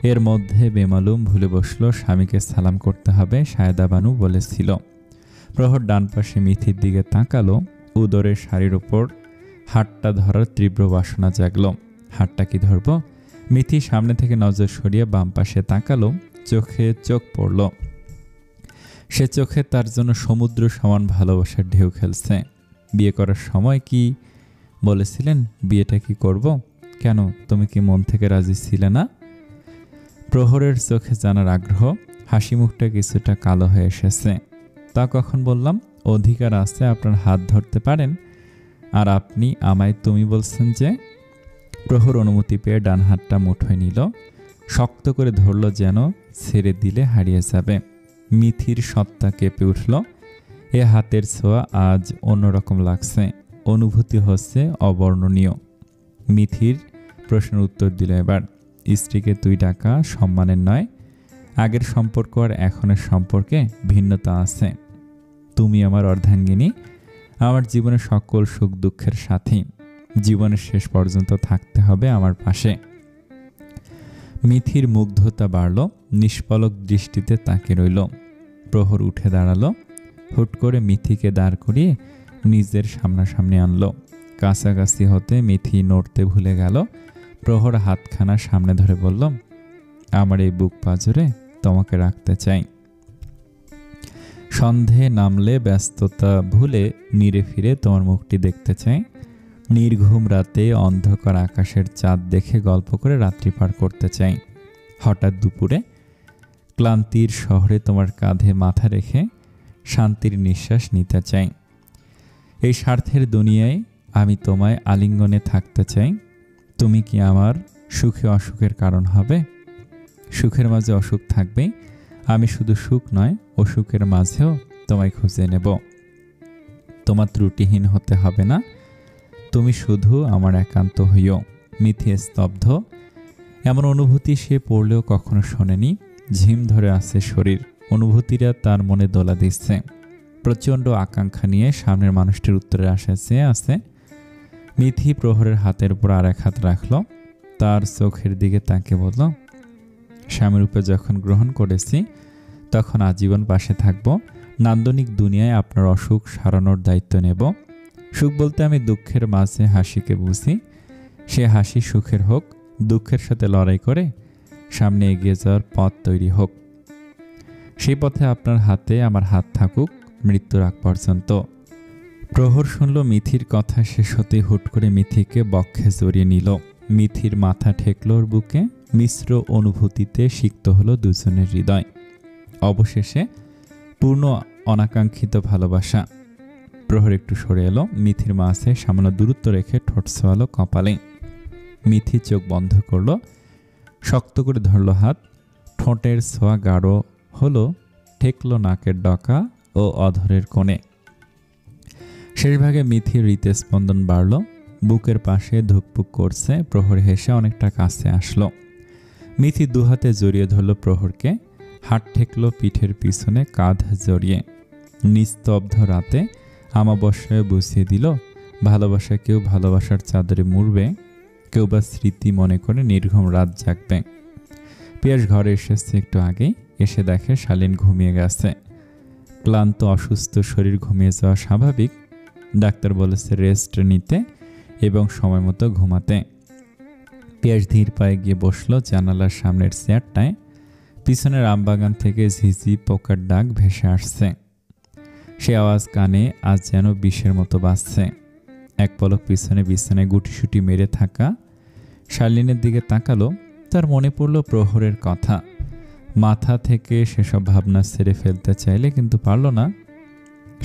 এর মধ্যে বেমালুম ভুলে বসলো স্বামীকে সালাম করতে হবে, সায়দা বানু বলেছিল। প্রহর ডান পাশে মিথির দিকে তাকালো। উদরের শাড়ির ওপর হাতটা ধরার তীব্র বাসনা জাগল। হাতটা কি ধরব? মিথি সামনে থেকে নজর সরিয়ে বাম পাশে তাকালো। চোখে চোখ পড়ল। সে চোখে তার জন্য সমুদ্র সমান ভালোবাসার ঢেউ খেলছে। বিয়ে করার সময় কি বলেছিলেন? বিয়েটা কি করব? কেন, তুমি কি মন থেকে রাজি ছিলে না? প্রহরের চোখে জানার আগ্রহ। হাসি মুখটা কিছুটা কালো হয়ে এসেছে। তা কখন বললাম? অধিকার আছে আপনার হাত ধরতে পারেন, আর আপনি আমায় তুমি বলছেন যে? প্রহর অনুমতি পেয়ে ডান হাতটা মুঠোয় নিল। শক্ত করে ধরল, যেন ছেড়ে দিলে হারিয়ে যাবে। মিথির সত্তা কেঁপে উঠল। এ হাতের ছোঁয়া আজ অন্যরকম লাগছে। অনুভূতি হচ্ছে অবর্ণনীয়। মিথির প্রশ্নের উত্তর দিল এবার। স্ত্রীকে তুই ডাকা সম্মানের নয়। আগের সম্পর্ক আর এখনের সম্পর্কে ভিন্নতা আছে। তুমি আমার অর্ধাঙ্গিনী, আমার জীবনের সকল সুখ দুঃখের সাথী। জীবনের শেষ পর্যন্ত থাকতে হবে আমার পাশে। মিথির মুগ্ধতা বাড়ল। নিষ্পলক দৃষ্টিতে তাকিয়ে রইল। প্রহর উঠে দাঁড়ালো। হুট করে মিথিকে দাঁড় করিয়ে নিজের সামনাসামনি আনলো। কাছাকাছি হতে মিথি নড়তে ভুলে গেল। প্রহর হাতখানা সামনে ধরে বলল, আমার এই বুক পাঁজরে তোমাকে রাখতে চাই। সন্ধে নামলে ব্যস্ততা ভুলে নিরে ফিরে তোমার মুখটি দেখতে চাই। নির্ঘুম রাতে অন্ধকার আকাশের চাঁদ দেখে গল্প করে রাত্রি পার করতে চাই। হঠাৎ দুপুরে ক্লান্তির শহরে তোমার কাঁধে মাথা রেখে শান্তির নিঃশ্বাস নিতে চাই। এই স্বার্থের দুনিয়ায় আমি তোমায় আলিঙ্গনে থাকতে চাই। তুমি কি আমার সুখে অসুখের কারণ হবে? সুখের মাঝে অসুখ থাকবেই। আমি শুধু সুখ নয়, অসুখের মাঝেও তোমায় খুঁজে নেব। তোমার ত্রুটিহীন হতে হবে না। তুমি শুধু আমার একান্ত হইও। মিথি স্তব্ধ। এমন অনুভূতি সে পড়লেও কখনো শোনেনি। ঝিম ধরে আছে শরীর। অনুভূতিরা তার মনে দোলা দিচ্ছে। প্রচণ্ড আকাঙ্ক্ষা নিয়ে সামনের মানুষটির উত্তরে আশায় চেয়ে আছে। মিথি প্রহরের হাতের উপর আর এক হাত রাখল। তার চোখের দিকে তাকে বলল, স্বামীরূপে যখন গ্রহণ করেছি তখন আজীবন পাশে থাকব। নান্দনিক দুনিয়ায় আপনার অসুখ সারানোর দায়িত্ব নেব। সুখ বলতে আমি দুঃখের মাঝে হাসিকে বুঝি। সে হাসি সুখের হোক, দুঃখের সাথে লড়াই করে সামনে এগিয়ে যাওয়ার পথ তৈরি হোক। সেই পথে আপনার হাতে আমার হাত থাকুক মৃত্যুর আগ পর্যন্ত। প্রহর শুনল মিথির কথা শেষ হতেই হুট করে মিথিকে বক্ষে জড়িয়ে নিল। মিথির মাথা ঠেকল ওর বুকে। মিশ্র অনুভূতিতে সিক্ত হলো দুজনের হৃদয়। অবশেষে পূর্ণ অনাকাঙ্ক্ষিত ভালোবাসা। প্রহর একটু সরে এলো। মিথির মাঝে সামান্য দূরত্ব রেখে ঠোঁট ছোঁয়ালো কপালে। মিথি চোখ বন্ধ করলো। শক্ত করে ধরল হাত। ঠোঁটের ছোঁয়া গাঢ় হলো ঠেকল নাকের ডকা ও অধরের কোণে। শেষ ভাগে মিথির হৃদস্পন্দন বাড়ল, বুকের পাশে ধুকপুক করছে। প্রহর হেসে অনেকটা কাছে আসলো। মিথি দুহাতে জড়িয়ে ধরল প্রহরকে, হাত ঠেকল পিঠের পিছনে কাঁধ জড়িয়ে। নিস্তব্ধ রাতে আমাবস্যায় বুঝিয়ে দিল, ভালোবাসা কেউ ভালোবাসার চাদরে মুড়বে, কেউ বা স্মৃতি মনে করে নির্ঘুম রাত জাগবে। পিয়াস ঘরে এসেছে একটু আগেই, এসে দেখে শালীন ঘুমিয়ে গেছে। ক্লান্ত অসুস্থ শরীর ঘুমিয়ে যাওয়া স্বাভাবিক। ডাক্তার বলেছে রেস্ট নিতে এবং সময় মতো ঘুমাতে। পিয়াস ধীর পায়ে গিয়ে বসলো জানালার সামনের চেয়ারটায়। পিছনের আমবাগান থেকে ঝিঝি পোকার ডাক ভেসে আসছে। সে আওয়াজ কানে আজ যেন বিষের মতো বাজছে। এক পলক পিছনে বিছানায় গুটিসুটি মেরে থাকা শালীনের দিকে তাকালো। তার মনে পড়ল প্রহরের কথা। মাথা থেকে সেসব ভাবনা ছেড়ে ফেলতে চাইলে কিন্তু পারল না।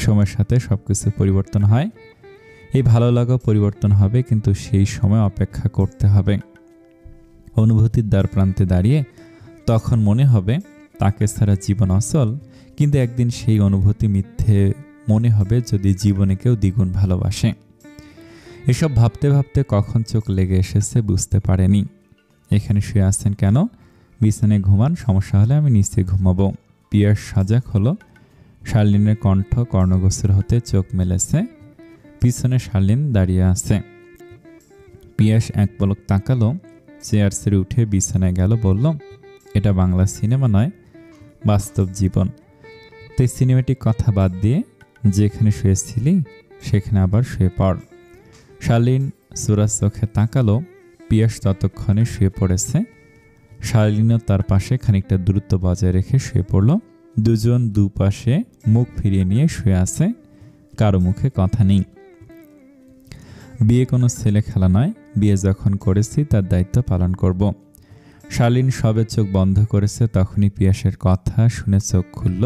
সময়ের সাথে সবকিছু পরিবর্তন হয়। এই ভালো লাগা পরিবর্তন হবে, কিন্তু সেই সময় অপেক্ষা করতে হবে। অনুভূতির দ্বার প্রান্তে দাঁড়িয়ে তখন মনে হবে তাকে ছাড়া জীবন অচল, কিন্তু একদিন সেই অনুভূতি মিথ্যে মনে হবে যদি জীবনে কেউ দ্বিগুণ ভালোবাসে। এসব ভাবতে ভাবতে কখন চোখ লেগে এসেছে বুঝতে পারেনি। এখানে শুয়ে আছেন কেন? বিছানায় ঘুমান, সমস্যা হলে আমি নিচে ঘুমাবো। পিয়াস সজাগ হলো। শার্লিনের কণ্ঠ কর্ণগোচর হতে চোখ মেলেছে। পিছনে শার্লিন দাঁড়িয়ে আছে। পিয়াস এক পলক তাকালো, চেয়ার ছেড়ে উঠে বিছানায় গেল। বলল, এটা বাংলা সিনেমা নয়, বাস্তব জীবন। তাই সিনেমাটিক কথা বাদ দিয়ে যেখানে শুয়েছিলি সেখানে আবার শুয়ে পড়। শার্লিন সুরাজ চোখে তাকালো। পিয়াস ততক্ষণে শুয়ে পড়েছে। শার্লিনও তার পাশে খানিকটা দূরত্ব বজায় রেখে শুয়ে পড়ল। দুজন দুপাশে মুখ ফিরিয়ে নিয়ে শুয়ে আছে, কারো মুখে কথা নেই। বিয়ে কোনো ছেলে খেলা নয়, বিয়ে যখন করেছি তার দায়িত্ব পালন করব। শার্লিন সবে চোখ বন্ধ করেছে, তখনই পিয়াসের কথা শুনে চোখ খুলল।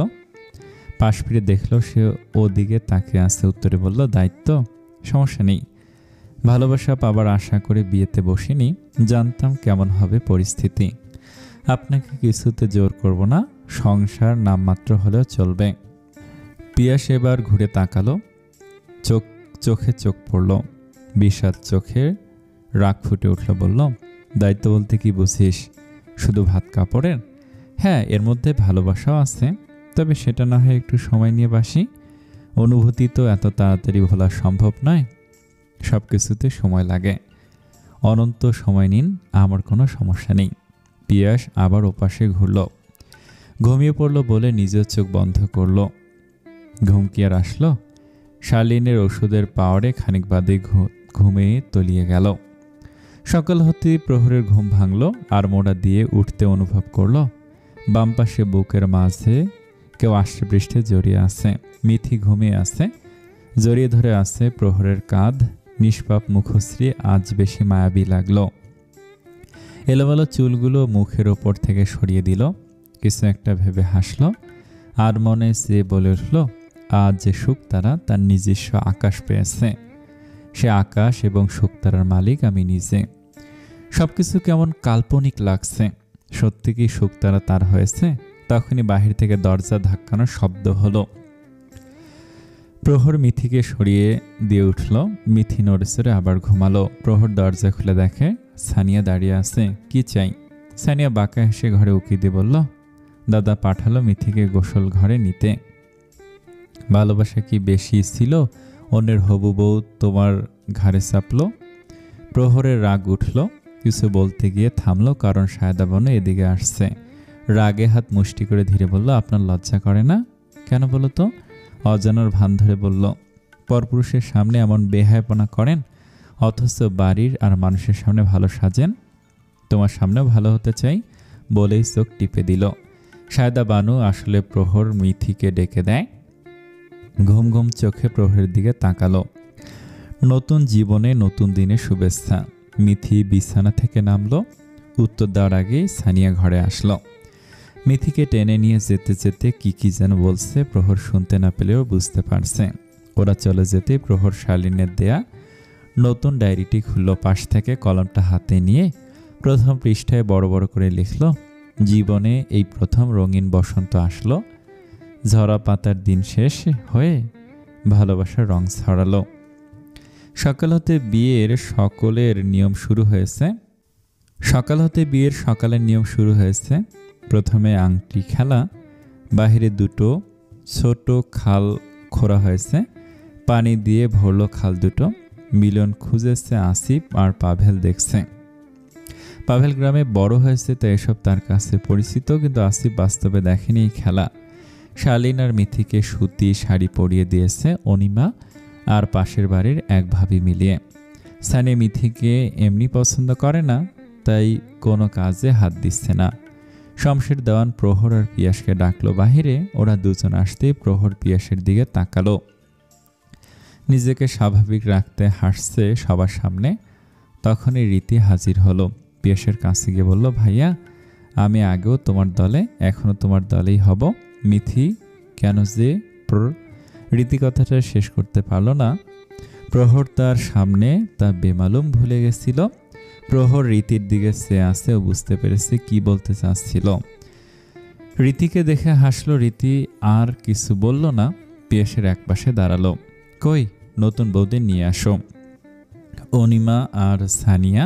পাশ ফিরে দেখলো সে ওদিকে তাকিয়ে আছে। উত্তরে বলল, দায়িত্ব? সমস্যা নেই, ভালোবাসা পাবার আশা করে বিয়েতে বসিনি, জানতাম কেমন হবে পরিস্থিতি। আপনাকে কিছুতে জোর করব না, সংসার নামমাত্র হলেও চলবে। পিয়াস এবার ঘুরে তাকালো, চোখে চোখ পড়ল। বিষাদ চোখে রাগ ফুটে উঠল। বলল, দায়িত্ব বলতে কি বুঝিস? শুধু ভাত কাপড়ের? হ্যাঁ, এর মধ্যে ভালোবাসাও আছে, তবে সেটা না হয় একটু সময় নিয়ে বাসি। অনুভূতি তো এত তাড়াতাড়ি ভোলা সম্ভব নয়, সব কিছুতে সময় লাগে। অনন্ত সময় নিন, আমার কোনো সমস্যা নেই। পিয়াস আবার ওপাশে ঘুরল। ঘুমিয়ে পড়ল বলে নিজের চোখ বন্ধ করল। ঘুম কি আর আসলো? শার্লিনের ওষুধের পাওয়ারে খানিক বাদে ঘুমে তলিয়ে গেল। সকাল হতে প্রহরের ঘুম ভাঙল। আর মোড়া দিয়ে উঠতে অনুভব করল বাম পাশে বুকের মাঝে কেউ আষ্টে পৃষ্ঠে জড়িয়ে আছে। মিথি ঘুমিয়ে আছে, জড়িয়ে ধরে আছে প্রহরের কাঁধ। নিষ্পাপ মুখশ্রী আজ বেশি মায়াবী লাগলো। এলোমেলো চুলগুলো মুখের ওপর থেকে সরিয়ে দিল। কিছু একটা ভেবে হাসল। আর মনে সে বলে উঠল, আজ যে শুকতারা তার নিজস্ব আকাশ পেয়েছে, সে আকাশ এবং শুকতারার মালিক আমি নিজে। সবকিছু কেমন কাল্পনিক লাগছে। সত্যি কি শুকতারা তার হয়েছে? তখনই বাহির থেকে দরজা ধাক্কানোর শব্দ হলো। প্রহর মিথিকে সরিয়ে দিয়ে উঠল। মিথি নড়েচড়ে আবার ঘুমালো। প্রহর দরজা খুলে দেখে সানিয়া দাঁড়িয়ে আছে। কি চাই? সানিয়া বাঁকা হেসে ঘরে উকি দিয়ে বলল, দাদা পাঠালো মিথিকে গোসল ঘরে নিতে। ভালোবাসা কি বেশি ছিল? অন্যের হবু বউ তোমার ঘাড়ে চাপলো। প্রহরের রাগ উঠল, কিছু বলতে গিয়ে থামলো, কারণ সায়দা বানু এদিকে আসছে। রাগে হাত মুষ্টি করে ধীরে বলল, আপনার লজ্জা করে না? কেন বলো তো? অজানার ভান ধরে বলল, পরপুরুষের সামনে এমন বেহায়াপনা করেন, অথচ বাড়ির আর মানুষের সামনে ভালো সাজেন। তোমার সামনেও ভালো হতে চাই বলেই চোখ টিপে দিল। সায়দা বানু আসলে প্রহর মিথিকে ডেকে দেয়। ঘুম ঘুম চোখে প্রহরের দিকে তাকালো। নতুন জীবনে নতুন দিনে শুভেচ্ছা। মিথি বিছানা থেকে নামলো। উত্তর দেওয়ার আগেই সানিয়া ঘরে আসলো। মিথিকে টেনে নিয়ে যেতে যেতে কি যেন বলছে। প্রহর শুনতে না পেলেও বুঝতে পারছে। ওরা চলে যেতে প্রহর শার্লিনের দেয়া নতুন ডায়েরিটি খুলল। পাশ থেকে কলমটা হাতে নিয়ে প্রথম পৃষ্ঠায় বড় বড় করে লিখল, জীবনে এই প্রথম রঙিন বসন্ত আসলো। ঝরা পাতার দিন শেষ হয়ে ভালোবাসার রং ছড়ালো। সকাল হতে বিয়ের সকালের নিয়ম শুরু হয়েছে। প্রথমে আংটি খেলা, বাহিরে দুটো ছোট খাল খোঁড়া হয়েছে, পানি দিয়ে ভরলো খাল দুটো। মিলন খুঁজেছে আসিফ আর পাভেল দেখছে। পাভেল গ্রামে বড় হয়েছে, তাই এসব তার কাছে পরিচিত, কিন্তু আসিফ বাস্তবে দেখেনি এই খেলা। শালীন আর মিথিকে সুতি শাড়ি পরিয়ে দিয়েছে অনিমা আর পাশের বাড়ির এক ভাবি মিলিয়ে। সানি মিথিকে এমনি পছন্দ করে না, তাই কোনো কাজে হাত দিচ্ছে না। শমশের দেওয়ান প্রহর আর পিয়াসকে ডাকলো বাহিরে। ওরা দুজন আসতেই প্রহর পিয়াসের দিকে তাকালো। নিজেকে স্বাভাবিক রাখতে হাসছে সবার সামনে। তখনই রীতি হাজির হলো। পিয়াসের কাছে গিয়ে বলল, ভাইয়া, আমি আগেও তোমার দলে, এখনো তোমার দলেই হব। মিথি কেন যে রীতি কথাটা শেষ করতে পারল না। প্রহর তার সামনে তা বেমালুম ভুলে গেছিল। প্রহর রীতির দিকে চেয়ে আছে, ও বুঝতে পেরেছে কি বলতে চাচ্ছিল। রীতিকে দেখে হাসলো। রীতি আর কিছু বলল না, পিয়াসের এক পাশে দাঁড়ালো। কই, নতুন বৌদি নিয়ে আসো। অনিমা আর সানিয়া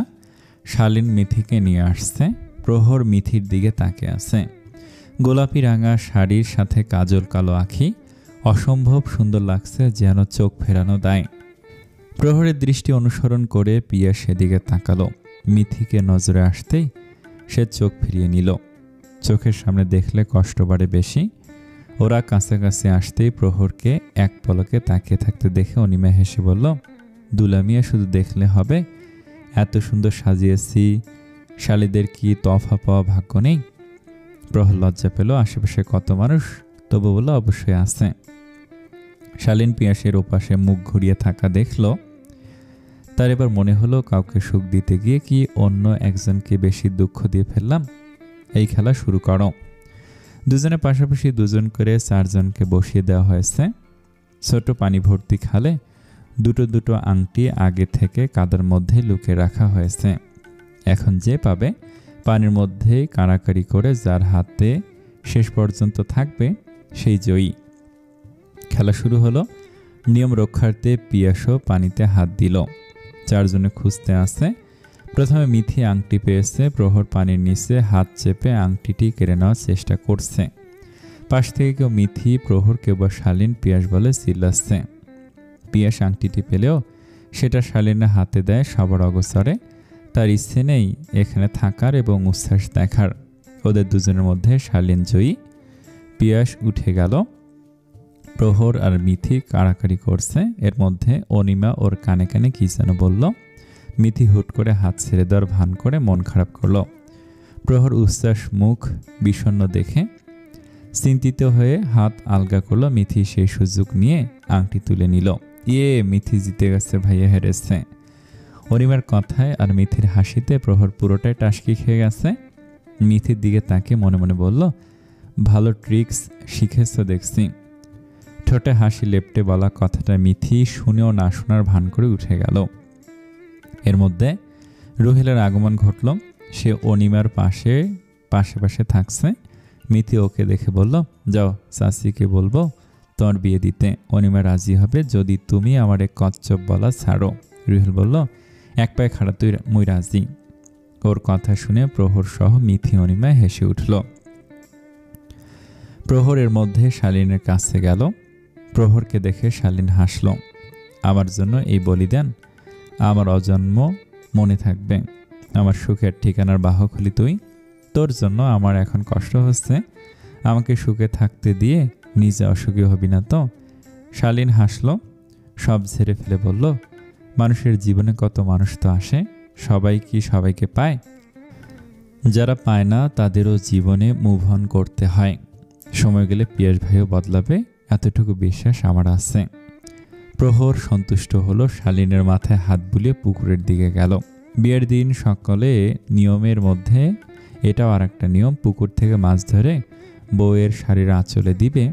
শালীন মিথিকে নিয়ে আসছে। প্রহর মিথির দিকে তাকিয়ে আছে। গোলাপি রাঙা শাড়ির সাথে কাজল কালো আঁখি, অসম্ভব সুন্দর লাগছে, যেন চোখ ফেরানো দেয়। প্রহরের দৃষ্টি অনুসরণ করে পিয়া সেদিকে তাকালো। মিথিকে নজরে আসতেই সে চোখ ফিরিয়ে নিল। চোখের সামনে দেখলে কষ্ট বাড়ে বেশি। ওরা কাছাকাছি আসতেই প্রহরকে এক পলকে তাকিয়ে থাকতে দেখে অনিমা হেসে বলল, দুলামিয়া শুধু দেখলে হবে? এত সুন্দর সাজিয়েছি, শালীদের কি তফা পাওয়া ভাগ্য নেই? প্রহর লজ্জা পেল। আশেপাশে কত মানুষ, তবু বলল, অবশ্যই আছে। শালীন পিয়াসের ওপাশে মুখ ঘুরিয়ে থাকা দেখল। তার এবার মনে হলো, কাউকে সুখ দিতে গিয়ে কি অন্য একজনকে বেশি দুঃখ দিয়ে ফেললাম। এই খেলা শুরু করো। দুজনের পাশাপাশি দুজন করে 4 জনকে বসিয়ে দেওয়া হয়েছে। ছোট পানি ভর্তি খালে দুটো দুটো আংটি আগে থেকে কাদার মধ্যে লুকিয়ে রাখা হয়েছে। এখন যে পাবে পানির মধ্যে কাড়াকাড়ি করে যার হাতে শেষ পর্যন্ত থাকবে সেই জয়ী। খেলা শুরু হলো। নিয়ম রক্ষার্থে পিয়াসও পানিতে হাত দিল। 4 জনে খুঁজতে আছে। প্রথমে মিথি আংটি পেয়েছে। প্রহর পানির নিচে হাত চেপে আংটিটি কেড়ে নেওয়ার চেষ্টা করছে। পাশ থেকে কেউ মিথি, প্রহর, কেউ বা শালীন পিয়াস বলে চিল্লাচ্ছে। পিয়াস আংটিটি পেলেও সেটা শালীনের হাতে দেয় সবার অগোচরে। তার ইচ্ছে নেই এখানে থাকার এবং উচ্ছ্বাস দেখার। ওদের দুজনের মধ্যে শালীন জয়ী। পিয়াস উঠে গেল। প্রহর আর মিথি কাড়াকাড়ি করছে। এর মধ্যে অনিমা ওর কানে কানে কি যেন বলল। মিথি হুট করে হাত ছেড়ে দেওয়ার ভান করে মন খারাপ করল। প্রহর উচ্ছ্বাস মুখ বিষণ্ণ দেখে চিন্তিত হয়ে হাত আলগা করলো। মিথি সেই সুযোগ নিয়ে আংটি তুলে নিল। মিথি জিতে গেছে, ভাইয়া হেরেছে। অনিমার কথায় আর মিথির হাসিতে প্রহর পুরোটাই টাসকি খেয়ে গেছে। মিথির দিকে তাকে মনে মনে বলল, ভালো ট্রিক্স শিখেছ দেখছি। ঠোঁটে হাসি লেপটে বলা কথাটা মিথি শুনেও না শোনার ভান করে উঠে গেল। এর মধ্যে রুহেলের আগমন ঘটল। সে অনিমার পাশে থাকছে। মিথি ওকে দেখে বলল, যাও চাচিকে বলবো তোমার বিয়ে দিতে। অনিমা রাজি হবে যদি তুমি আমার এক কচ্ছপ বলা ছাড়ো। রুহেল বলল, এক পায়ে খাড়া, তুই মুই রাজি। ওর কথা শুনে প্রহর সহ মিথি অনিমা হেসে উঠল। প্রহরের মধ্যে শালীনের কাছে গেল। প্রহরকে দেখে শালীন হাসল। আমার জন্য এই বলিদান আমার অজন্ম মনে থাকবে। আমার সুখের ঠিকানার বাহক হলি তুই। তোর জন্য আমার এখন কষ্ট হচ্ছে। আমাকে সুখে থাকতে দিয়ে নিজে অসুখী হবি না তো? শালীন হাসল। সব ঝেড়ে ফেলে বলল, মানুষের জীবনে কত মানুষ তো আসে, সবাই কি সবাইকে পায়? যারা পায় না তাদেরও জীবনে মুভ অন করতে হয়। সময় গেলে পিয়াস ভাইও বদলাবে, এতটুকু বিশ্বাস আমার আছে। প্রহর সন্তুষ্ট হলো। শালীনের মাথায় হাত বুলিয়ে পুকুরের দিকে গেল। বিয়ের দিন সকালে নিয়মের মধ্যে এটাও আর একটা নিয়ম, পুকুর থেকে মাছ ধরে বউয়ের শাড়ির আঁচলে দিবে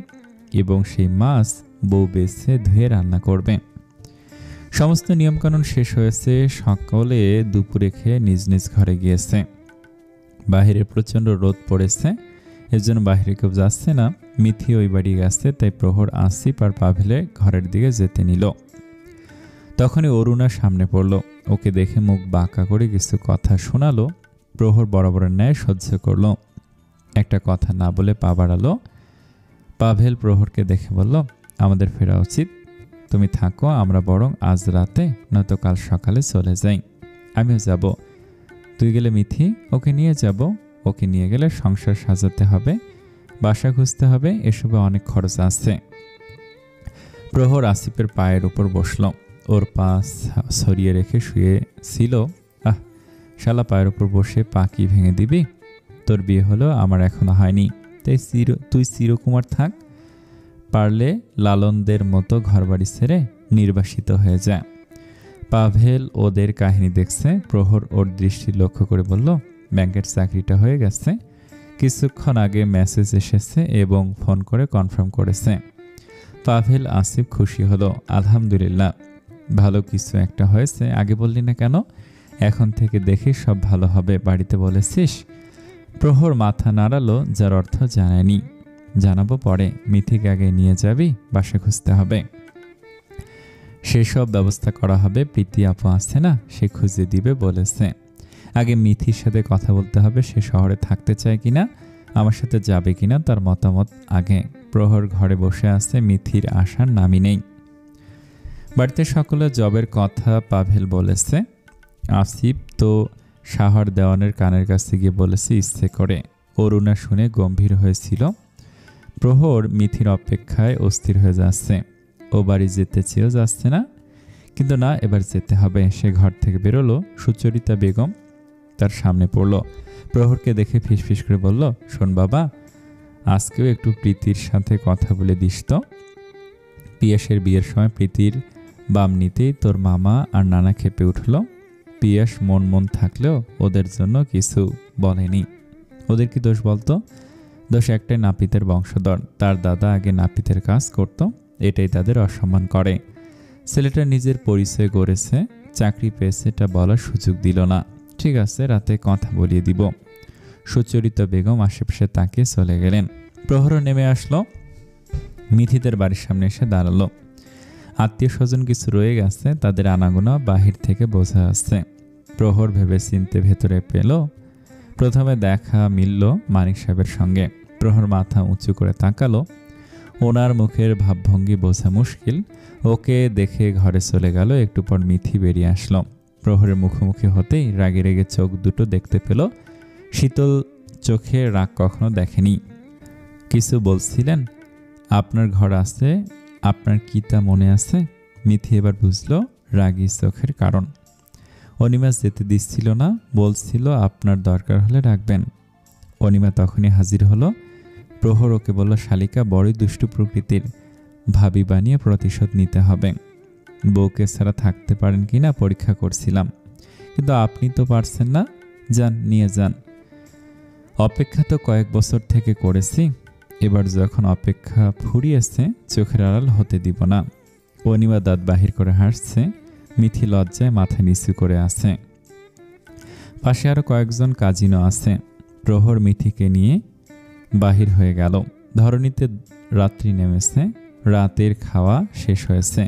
এবং সেই মাছ বউ বেছে ধুয়ে রান্না করবে। সমস্ত নিয়মকানুন শেষ হয়েছে। সকলে দুপুরে খেয়ে নিজ নিজ ঘরে গিয়েছে। বাহিরে প্রচণ্ড রোদ পড়েছে এর জন্য বাইরে কেউ যাচ্ছে না। মিথি ওই বাড়ি গেছে, তাই প্রহর আসিফ আর পাভেলে ঘরের দিকে যেতে নিল। তখনই অরুণা সামনে পড়ল। ওকে দেখে মুখ বাঁকা করে কিছু কথা শোনালো। প্রহর বরাবর ন্যায় সহ্য করল, একটা কথা না বলে পা বাড়ালো। পাভেল প্রহরকে দেখে বলল, আমাদের ফেরা উচিত, তুমি থাকো, আমরা বরং আজ রাতে নয়তো কাল সকালে চলে যাই। আমিও যাব। তুই গেলে মিথি, ওকে নিয়ে যাব। ওকে নিয়ে গেলে সংসার সাজাতে হবে, বাসা খুঁজতে হবে, এসবে অনেক খরচ আছে। প্রহর আসিফের পায়ের উপর বসল, ওর পা সরিয়ে রেখে শুয়ে ছিল। আহ, শালা পায়ের উপর বসে পা কি ভেঙে দিবি? তোর বিয়ে হলো, আমার এখনো হয়নি, তাই তুই চিরকুমার থাক। পারলে লালনদের মতো ঘরবাড়ি ছেড়ে নির্বাসিত হয়ে যায়। পাভেল ওদের কাহিনী দেখছে। প্রহর ওর দৃষ্টি লক্ষ্য করে বলল, ব্যাংকের চাকরিটা হয়ে গেছে, কিছুক্ষণ আগে মেসেজ এসেছে এবং ফোন করে কনফার্ম করেছে। পাভেল আসিফ খুশি হলো, আলহামদুলিল্লাহ, ভালো কিছু একটা হয়েছে, আগে বললি না কেন? এখন থেকে দেখি সব ভালো হবে, বাড়িতে বলেছিস? প্রহর মাথা নাড়ালো, যার অর্থ জানায়নি। জানাবো পরে, মিথিকে আগে নিয়ে যাবি, বাসা খুঁজতে হবে, সেসব ব্যবস্থা করা হবে। প্রীতি আপু আছে না, সে খুঁজে দিবে বলেছে। আগে মিথির সাথে কথা বলতে হবে, সে শহরে থাকতে চায় কিনা, আমার সাথে যাবে কিনা, তার মতামত আগে। প্রহর ঘরে বসে আছে, মিথির আসার নামই নেই। বাড়িতে সকলে জবের কথা পাভেল বলেছে। আসিফ তো শাহর দেওয়ানের কানের কাছে গিয়ে বলেছে ইচ্ছে করে। অরুণা শুনে গম্ভীর হয়েছিল। প্রহর মিথির অপেক্ষায় অস্থির হয়ে যাচ্ছে। ও বাড়ি যেতে চেয়েও যাচ্ছে না, কিন্তু না, এবার যেতে হবে। সে ঘর থেকে বেরোলো। সুচরিতা বেগম তার সামনে পড়ল। প্রহরকে দেখে ফিসফিস করে বলল, শোন বাবা, আজকেও একটু প্রীতির সাথে কথা বলে দিস তো। পিয়াসের বিয়ের সময় প্রীতির বাম নিতেই তোর মামা আর নানা খেপে উঠল। পিয়াস মন থাকলেও ওদের জন্য কিছু বলেনি। ওদের কি দোষ বলতো? দোষ একটাই, নাপিতের বংশধর, তার দাদা আগে নাপিতের কাজ করত, এটাই তাদের অসম্মান করে। ছেলেটা নিজের পরিচয় গড়েছে, চাকরি পেয়েছে, এটা বলার সুযোগ দিল না। ঠিক আছে, রাতে কথা বলিয়ে দিব। সুচরিতা বেগম আশেপাশে তাকিয়ে চলে গেলেন। প্রহর নেমে আসলো, মিথিদের বাড়ির সামনে এসে দাঁড়ালো। আত্মীয় স্বজন কিছু রয়ে গেছে, তাদের আনাগোনা বাহির থেকে বোঝা আসছে। প্রহর ভেবে চিনতে ভেতরে পেল। প্রথমে দেখা মিলল মানিক সাহেবের সঙ্গে। প্রহর মাথা উঁচু করে তাকালো। ওনার মুখের ভাবভঙ্গি বোঝা মুশকিল। ওকে দেখে ঘরে চলে গেল। একটু পর মিথি বেরিয়ে আসলো। প্রহরের মুখোমুখি হতেই রাগে রেগে চোখ দুটো দেখতে পেল। শীতল চোখে রাগ কখনো দেখেনি। কিছু বলছিলেন? আপনার ঘর আছে, আপনার কি তা মনে আছে? মিথি এবার বুঝলো রাগী চোখের কারণ। অনিমা যেতে দিচ্ছিল না, বলছিল আপনার দরকার হলে রাখবেন। অনিমা তখনই হাজির হলো। প্রহর ওকে বলল, শালিকা বড়ই দুষ্টু প্রকৃতির, ভাবি বানিয়ে প্রতিশোধ নিতে হবে। বউকে ছাড়া থাকতে পারেন কিনা পরীক্ষা করছিলাম, কিন্তু আপনি তো পারছেন না। যান, নিয়ে যান। অপেক্ষা তো কয়েক বছর থেকে করেছি, এবার যখন অপেক্ষা ফুরিয়েছে চোখের আড়াল হতে দিব না। অনিমা দাঁত বাহির করে হাসছে। মিথি লজ্জায় মাথা নিচু করে আছে। পাশে আরো কয়েকজন কাজিনও আছে। প্রহর মিথিকে নিয়ে বাহির হয়ে গেল। ধরণীতে রাত্রি নেমেছে, রাতের খাওয়া শেষ হয়েছে।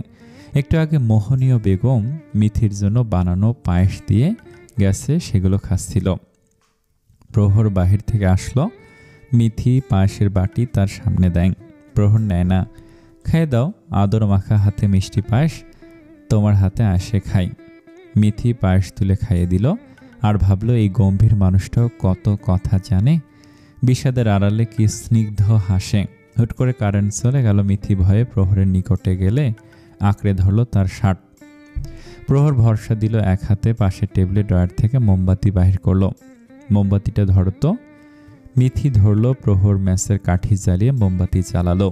একটু আগে মোহনীয় বেগম মিথির জন্য বানানো পায়েস দিয়ে গেছে, সেগুলো খাচ্ছিল। প্রহর বাহির থেকে আসলো। মিথি পায়েসের বাটি তার সামনে দেয়। প্রহর নেয় না। খাইয়ে দাও, আদর মাখা হাতে মিষ্টি পায়েস, তোমার হাতে আসে খাই। মিথি পায়েস তুলে খাইয়ে দিল। আর ভাবলো এই গম্ভীর মানুষটাও কত কথা জানে। বিষাদের আড়ালে কি স্নিগ্ধ হাসে। হুট করে কারেন্ট চলে গেল। মিথি ভয়ে প্রহরের নিকটে গেলে আঁকড়ে ধরল তার শার্ট। প্রহর ভরসা দিল এক হাতে। পাশের টেবিলে ড্রয়ার থেকে মোমবাতি বাহির করলো। মোমবাতিটা ধরতো। মিথি ধরল। প্রহর ম্যাচের কাঠি জ্বালিয়ে মোমবাতি জ্বালালো।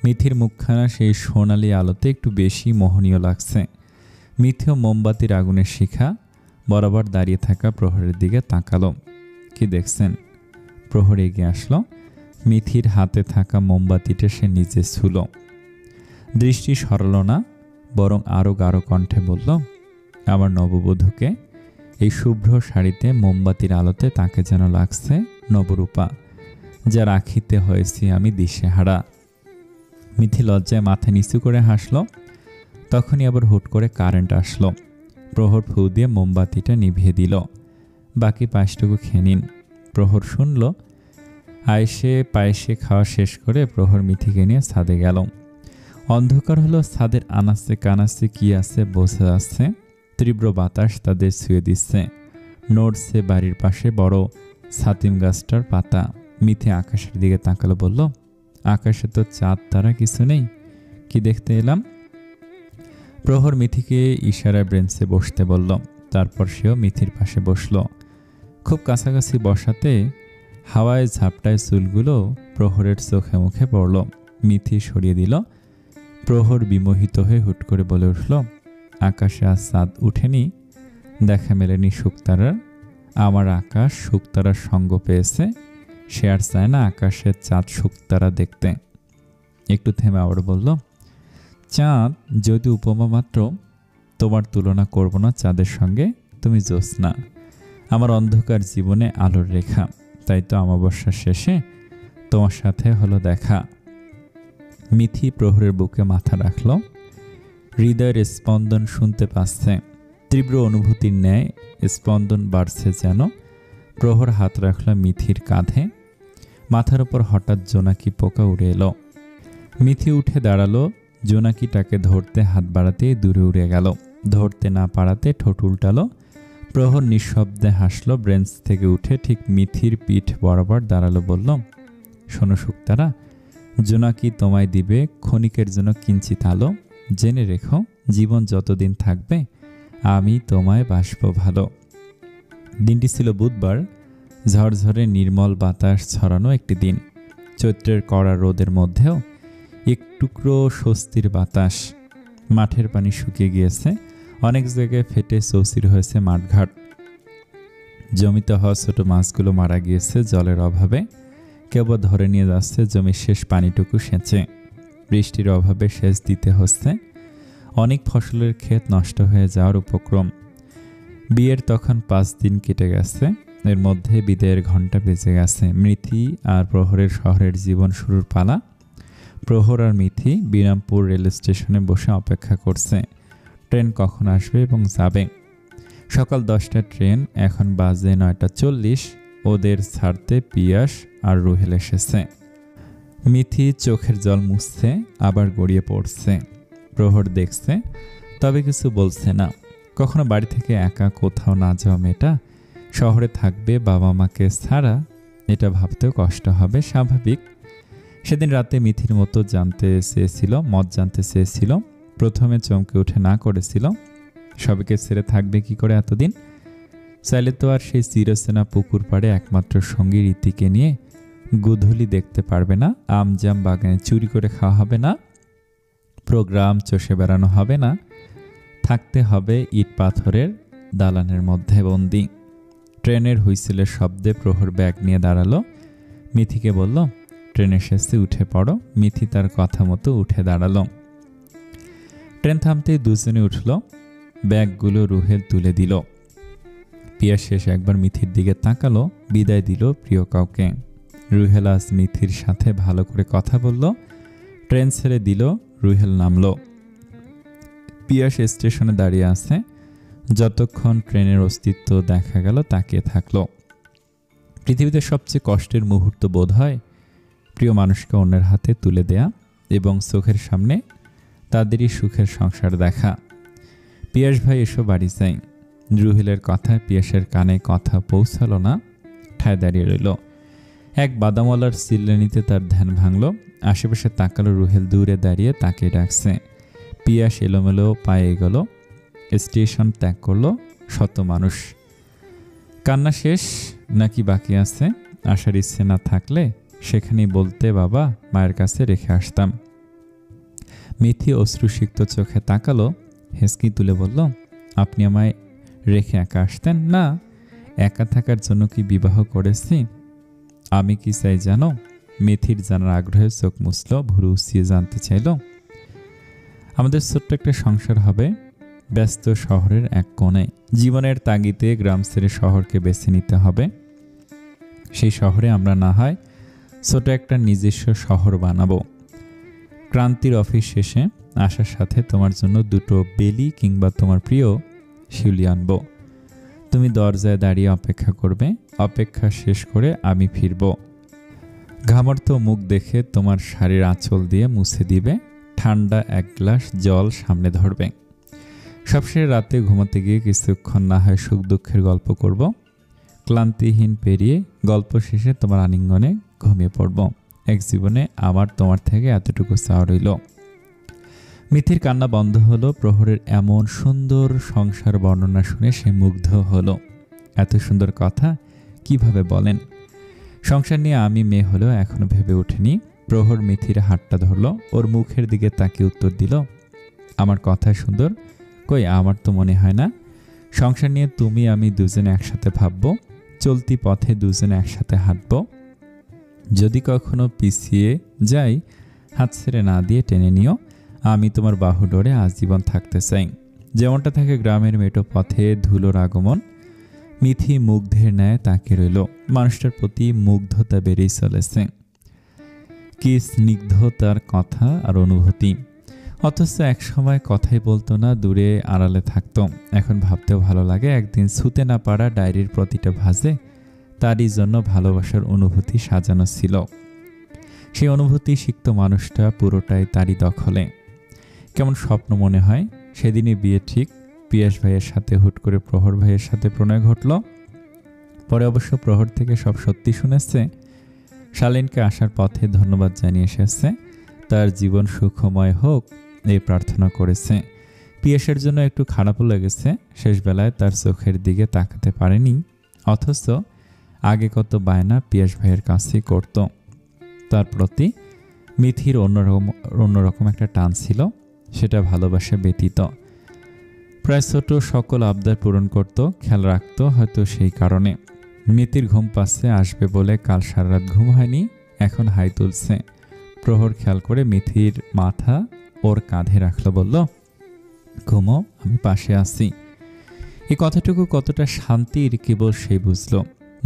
মিথির মুখখানা সেই সোনালি আলোতে একটু বেশি মোহনীয় লাগছে। মিথিও মোমবাতির আগুনের শিখা বরাবর দাঁড়িয়ে থাকা প্রহরের দিকে তাকালো। কি দেখছেন? প্রহর এগিয়ে আসলো। মিথির হাতে থাকা মোমবাতিটা সে নিজে ছুল। দৃষ্টি সরল না, বরং আরো গাঢ় কণ্ঠে বলল, আমার নববধূকে এই শুভ্র শাড়িতে মোমবাতির আলোতে তাকে যেন লাগছে নবরূপা। যা রাখিতে হয়েছি আমি দিশেহারা। মিথি লজ্জায় মাথা নিচু করে হাসল। তখনই আবার হুট করে কারেন্ট আসলো। প্রহর ফু দিয়ে মোমবাতিটা নিভিয়ে দিল। বাকি পায়েসটুকু খেয়ে নিন। প্রহর শুনল। আয়েসে পায়েসে খাওয়া শেষ করে প্রহর মিথিকে নিয়ে ছাদে গেল। অন্ধকার হলো, ছাদের আনাচে কানাচে কি আছে বোঝা যাচ্ছে। তীব্র বাতাস তাদের ছুঁয়ে দিচ্ছে। নড়ছে বাড়ির পাশে বড় ছাতিম গাছটার পাতা। মিথি আকাশের দিকে তাকালো, বলল, আকাশে তো চাঁদ তারা কিছু নেই, কি দেখতে এলাম? প্রহর মিথিকে ইশারায় বেঞ্চে বসতে বলল। তারপর সেও মিথির পাশে বসল। খুব কাছাকাছি বসাতে হাওয়ায় ঝাপটায় চুলগুলো প্রহরের চোখে মুখে পড়ল। মিথি সরিয়ে দিল। প্রহর বিমোহিত হয়ে হুট করে বলে উঠল, আকাশে আজ চাঁদ উঠেনি, দেখা মেলেনি শুকতারার। আমার আকাশ শুকতারার সঙ্গ পেয়েছে, সে আর চায় না আকাশের চাঁদ শুকতারা দেখতে। একটু থেমে আবার বলল, চাঁদ যদি উপমা মাত্র, তোমার তুলনা করব না চাঁদের সঙ্গে, তুমি জ্যোৎস্না, আমার অন্ধকার জীবনে আলোর রেখা। তাই তো অমাবস্যার শেষে তোমার সাথে হলো দেখা। মিথি প্রহরের বুকে মাথা রাখল। হৃদয়ের স্পন্দন শুনতে পাচ্ছে। তীব্র অনুভূতির ন্যায় স্পন্দন বাড়ছে যেন। প্রহর হাত রাখল মিথির কাঁধে। মাথার উপর হঠাৎ জোনাকি পোকা উড়ে এলো। মিথি উঠে দাঁড়ালো। জোনাকিটাকে ধরতে হাত বাড়াতেই দূরে উড়ে গেল। ধরতে না পারাতে ঠোঁট উল্টালো। প্রহর নিঃশব্দে হাসলো। ব্রেঞ্চ থেকে উঠে ঠিক মিথির পিঠ বরাবর দাঁড়ালো, বলল, শোনো শুকতারা, জোনাকি তোমায় দিবে ক্ষণিকের জন্য কিঞ্চিত আলো। জেনে রেখো, জীবন যতদিন থাকবে আমি তোমায় বাসবো ভালো। দিনটি ছিল বুধবার। ঝরঝরে নির্মল বাতাস ছড়ানো একটি দিন। চৈত্রের কড়া রোদের মধ্যেও এক টুকরো স্বস্তির বাতাস। মাঠের পানি শুকিয়ে গিয়েছে। অনেক জায়গায় ফেটে চৌচির হয়েছে মাঠঘাট। জমিতে হওয়া ছোট মাছগুলো মারা গিয়েছে জলের অভাবে। কেবল ধরে নিয়ে যাচ্ছে জমির শেষ পানিটুকু সেচে। বৃষ্টির অভাবে সেচ দিতে হচ্ছে। অনেক ফসলের ক্ষেত নষ্ট হয়ে যাওয়ার উপক্রম। বিয়ের তখন 5 দিন কেটে গেছে। এর মধ্যে বিদায়ের ঘণ্টা বেজে গেছে। মিথি আর প্রহরের শহরের জীবন শুরুর পালা। প্রহর আর মিথি বিরামপুর রেল স্টেশনে বসে অপেক্ষা করছে ট্রেন কখন আসবে এবং যাবে। সকাল 10টার ট্রেন, এখন বাজে 9:40। ওদের ছাড়তে পিয়াস আর রুহেল এসেছে। মিথি চোখের জল মুছছে, আবার গড়িয়ে পড়ছে। প্রহর দেখছে, তবে কিছু বলছে না। কখনো বাড়ি থেকে একা কোথাও না যাওয়া মেয়েটা শহরে থাকবে বাবা মাকে ছাড়া, এটা ভাবতেও কষ্ট হবে, স্বাভাবিক। সেদিন রাতে মিথির মতো জানতে চেয়েছিল, মত জানতে চেয়েছিল। প্রথমে চমকে উঠে না করেছিল। সবাইকে ছেড়ে থাকবে কি করে এতদিন? চাইলে তো আর সেই চিরচেনা পুকুর পাড়ে একমাত্র সঙ্গী রীতিকে নিয়ে গোধূলি দেখতে পারবে না। আমজাম বাগানে চুরি করে খাওয়া হবে না। প্রোগ্রাম চষে বেড়ানো হবে না। থাকতে হবে ইট পাথরের দালানের মধ্যে বন্দি। ট্রেনের হুইসেলের শব্দে প্রহর ব্যাগ নিয়ে দাঁড়ালো। মিথিকে বলল, ট্রেন এসেছে, উঠে পড়ো। মিথি তার কথা মতো উঠে দাঁড়ালো। ট্রেন থামতেই দুজনে উঠল। ব্যাগগুলো রুহেল তুলে দিল। পিয়া শেষ একবার মিথির দিকে তাকালো, বিদায় দিল প্রিয় কাউকে। রুহেল আজ মিথির সাথে ভালো করে কথা বলল। ট্রেন ছেড়ে দিল। রুহেল নামল। পিয়াস স্টেশনে দাঁড়িয়ে আছে। যতক্ষণ ট্রেনের অস্তিত্ব দেখা গেল তাকিয়ে থাকলো। পৃথিবীতে সবচেয়ে কষ্টের মুহূর্ত বোধ হয় প্রিয় মানুষকে অন্যের হাতে তুলে দেয়া এবং চোখের সামনে তাদেরই সুখের সংসার দেখা। পিয়াস ভাই এসো বাড়ি যাই। রুহেলের কথায় পিয়াসের কানে কথা পৌঁছালো না, ঠায় দাঁড়িয়ে রইল। এক বাদামওয়ালার চিল্লানিতে তার ধ্যান ভাঙল। আশেপাশে তাকালো। রুহেল দূরে দাঁড়িয়ে তাকে ডাকছে। পিয়াস এলোমেলো পায়ে এগোল। স্টেশন ত্যাগ করলো। শত মানুষ। কান্না শেষ নাকি বাকি আছে? আসার ইচ্ছে না থাকলে সেখানেই বলতে, বাবা মায়ের কাছে রেখে আসতাম। মিথি অশ্রুসিক্ত চোখে তাকালো। হেসকি তুলে বলল, আপনি আমায় রেখে একা আসতেন না? একা থাকার জন্য কি বিবাহ করেছি? আমি কি চাই জানো? মিথির জানার আগ্রহে চোখ মুছল, ভুরু উঁচিয়ে জানতে চাইল। আমাদের ছোট্ট একটা সংসার হবে ব্যস্ত শহরের এক কোণে। জীবনের তাগিদে গ্রাম ছেড়ে শহরকে বেছে নিতে হবে। সেই শহরে আমরা না হয় ছোট একটা নিজস্ব শহর বানাবো। ক্রান্তির অফিস শেষে আসার সাথে তোমার জন্য 2টো বেলি কিংবা তোমার প্রিয় শিউলি আনবো। তুমি দরজায় দাঁড়িয়ে অপেক্ষা করবে। অপেক্ষা শেষ করে আমি ফিরব। ঘামর্ত মুখ দেখে তোমার শাড়ির আঁচল দিয়ে মুছে দিবে। ঠান্ডা এক গ্লাস জল সামনে ধরবে। সবশেষে রাতে ঘুমাতে গিয়ে কিছুক্ষণ না হয় সুখ দুঃখের গল্প করব। ক্লান্তিহীন পেরিয়ে গল্প শেষে তোমার আলিঙ্গনে ঘুমিয়ে পড়ব। এক জীবনে আমার তোমার থেকে এতটুকু চাওয়া রইল। মিথির কান্না বন্ধ হলো। প্রহরের এমন সুন্দর সংসার বর্ণনা শুনে সে মুগ্ধ হলো। এত সুন্দর কথা কিভাবে বলেন? সংসার নিয়ে আমি মেয়ে হলেও এখনো ভেবে ওঠেনি। প্রহর মিথির হাতটা ধরল, ওর মুখের দিকে তাকিয়ে উত্তর দিল, আমার কথা সুন্দর, কই আমার তো মনে হয় না। সংসার নিয়ে তুমি আমি দুজনে একসাথে ভাববো, চলতি পথে দুজনে একসাথে হাঁটবো। যদি কখনো পিছিয়ে যাই হাত ছেড়ে না দিয়ে টেনে নিও। আমি তোমার বাহু ডোরে আজীবন থাকতে চাই। যেমনটা থাকে গ্রামের মেটো পথে ধুলোর আগমন। মিথি মুগ্ধের ন্যায় তাকিয়ে রইল। মানুষটার প্রতি মুগ্ধতা বেড়েই চলেছে। কি স্নিগ্ধতার কথা আর অনুভূতি। অথচ এক সময় কথাই বলতো না, দূরে আড়ালে থাকতো। এখন ভাবতেও ভালো লাগে। একদিন ছুতে না পারা ডায়েরির প্রতিটা ভাঁজে তারই জন্য ভালোবাসার অনুভূতি সাজানো ছিল। সেই অনুভূতি সিক্ত মানুষটা পুরোটাই তারই দখলে। কেমন স্বপ্ন মনে হয়। সেদিনই বিয়ে ঠিক। পিয়াস ভাইয়ের সাথে হুট করে প্রহর ভাইয়ের সাথে প্রণয় ঘটল। পরে অবশ্য প্রহর থেকে সব সত্যি শুনেছে। শালীনকে আসার পথে ধন্যবাদ জানিয়ে এসেছে। তার জীবন সুখময় হোক এই প্রার্থনা করেছে। পিয়াসের জন্য একটু খারাপও লেগেছে। শেষবেলায় তার চোখের দিকে তাকাতে পারেনি। অথচ আগে কত বায়না পিয়াস ভাইয়ের কাছেই করত। তার প্রতি মিথির অন্যরকম একটা টান ছিল। সেটা ভালোবাসা ব্যতীত। প্রায় ছোট সকল আবদার পূরণ করত, খেয়াল রাখত হয়তো সেই কারণে। মিথির ঘুম পাচ্ছে আসবে বলে কাল সারা রাত ঘুম হয়নি। এখন হাই তুলছে। প্রহর খেয়াল করে মিথির মাথা ওর কাঁধে রাখলো, বলল, ঘুমো, আমি পাশে আছি। এই কথাটুকু কতটা শান্তির কেবল সেই বুঝল।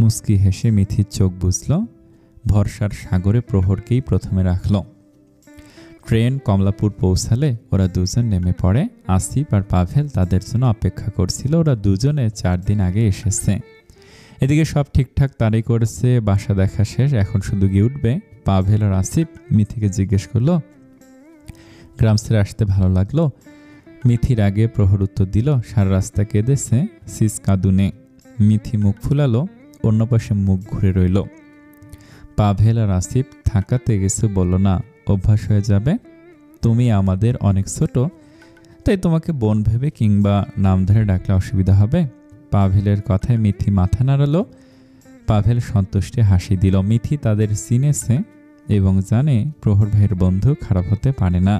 মুস্কি হেসে মিথির চোখ বুঝল। ভরসার সাগরে প্রহরকেই প্রথমে রাখল। ট্রেন কমলাপুর পৌঁছালে ওরা দুজন নেমে পড়ে। আসিফ আর পাভেল তাদের জন্য অপেক্ষা করছিল। ওরা দুজনে 4 দিন আগে এসেছে। এদিকে সব ঠিকঠাক তাড়াই করেছে। বাসা দেখা শেষ, এখন শুধু গিয়ে উঠবে। পাভেল আর আসিফ মিথিকে জিজ্ঞেস করলো, গ্রাম ছেড়ে আসতে ভালো লাগলো? মিথির আগে প্রহর উত্তর দিল, সারা রাস্তা কেঁদেছে সিস কাঁদুনে। মিথি মুখ ফুলালো, অন্য পাশে মুখ ঘুরে রইল। পাভেল আর আসিফ থাকাতে কিছু বলল না, অভ্যাস হয়ে যাবে। তুমি আমাদের অনেক ছোট, তাই তোমাকে বোন ভেবে কিংবা নাম ধরে ডাকলে অসুবিধা হবে। পাভেলের কথায় মিথি মাথা নাড়ালো। পাভেল সন্তুষ্টে হাসি দিল। মিথি তাদের চিনেছে এবং জানে প্রহর ভাইয়ের বন্ধু খারাপ হতে পারে না।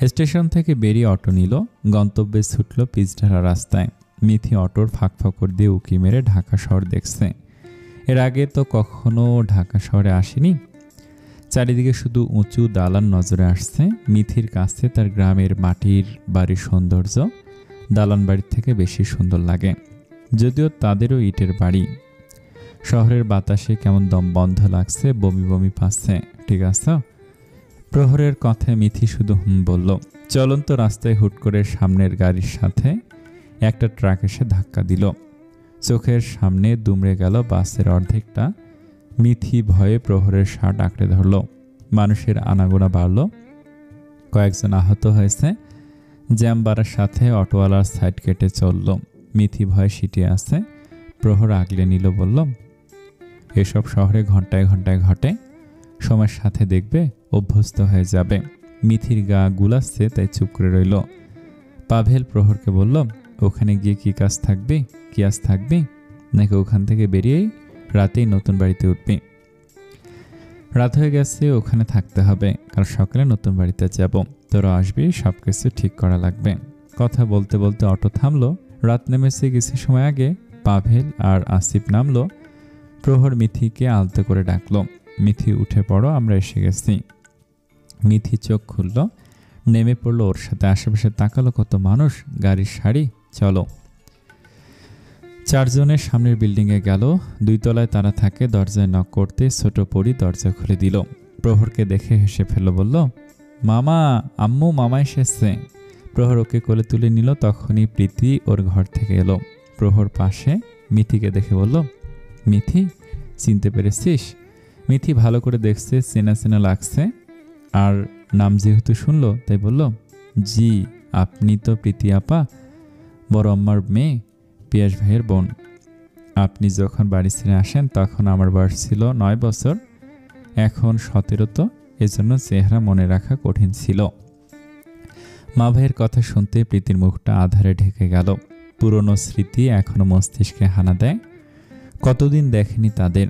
স্টেশন থেকে বেরিয়ে অটো নিল। গন্তব্যে ছুটল পিচঢালা রাস্তায়। মিথি অটোর ফাঁক দিয়ে উকি মেরে ঢাকা শহর দেখছে। এর আগে তো কখনো ঢাকা শহরে আসেনি। চারিদিকে শুধু উঁচু দালান নজরে আসছে। মিথির কাছে তার গ্রামের মাটির বাড়ির সৌন্দর্য দালান বাড়ির থেকে বেশি সুন্দর লাগে, যদিও তাদেরও ইটের বাড়ি। শহরের বাতাসে কেমন দম বন্ধ লাগছে, বমি বমি পাচ্ছে। ঠিক আছে? প্রহরের কথায় মিথি শুধু বলল। চলন্ত রাস্তায় হুট করে সামনের গাড়ির সাথে একটা ট্রাক এসে ধাক্কা দিল। চোখের সামনে দুমড়ে গেল বাসের অর্ধেকটা। মিথি ভয়ে প্রহরের শার্ট আঁকড়ে ধরল। মানুষের আনাগোনা বাড়ল। কয়েকজন আহত হয়েছে। জ্যাম বাড়ার সাথে অটোওয়ালার সাইড কেটে চলল। মিথি ভয়ে সিটিয়ে আছে। প্রহর আগলে নিল, বলল, এসব শহরে ঘন্টায় ঘন্টায় ঘটে, সময়ের সাথে দেখবে অভ্যস্ত হয়ে যাবে। মিথির গা গুলাচ্ছে, তাই চুপ করে রইল। পাভেল প্রহরকে বলল, ওখানে গিয়ে কি কাজ থাকবে? কি আজ থাকবি নাকি ওখান থেকে বেরিয়েই রাতেই নতুন বাড়িতে উঠবি? রাত হয়ে গেছে, ওখানে থাকতে হবে। কাল সকালে নতুন বাড়িতে যাব। তোরা আসবি, সব কিছু ঠিক করা লাগবে। কথা বলতে বলতে অটো থামলো। রাত নেমেছে কিছু সময় আগে। পাভেল আর আসিফ নামলো। প্রহর মিথিকে আলতো করে ডাকলো, মিথি উঠে পড়ো, আমরা এসে গেছি। মিথি চোখ খুলল, নেমে পড়লো ওর সাথে। আশেপাশে তাকালো কত মানুষ, গাড়ির সারি। চলো চারজনের সামনের বিল্ডিংয়ে গেল। 2 তলায় তারা থাকে। দরজায় নক করতে ছোট পরি দরজা খুলে দিল। প্রহরকে দেখে হেসে ফেলল, বলল, মামা, আম্মু, মামা এসেছে। প্রহর ওকে কোলে তুলে নিল। তখনই প্রীতি ওর ঘর থেকে এলো। প্রহর পাশে মিথিকে দেখে বলল, মিথি, চিনতে পেরেছিস? মিথি ভালো করে দেখছে, চেনা চেনা লাগছে। আর নাম যেহেতু শুনলো তাই বলল, জি, আপনি তো প্রীতি আপা, বড় আম্মার মেয়ে, পিয়াস ভাইয়ের বোন। আপনি যখন বাড়ি ছেড়ে আসেন তখন আমার বয়স ছিল 9 বছর, এখন 17। তো এজন্য চেহারা মনে রাখা কঠিন ছিল। মা ভাইয়ের কথা শুনতে প্রীতির মুখটা আধারে ঢেকে গেল। পুরনো স্মৃতি এখনো মস্তিষ্কে হানা দেয়। কতদিন দেখেনি তাদের।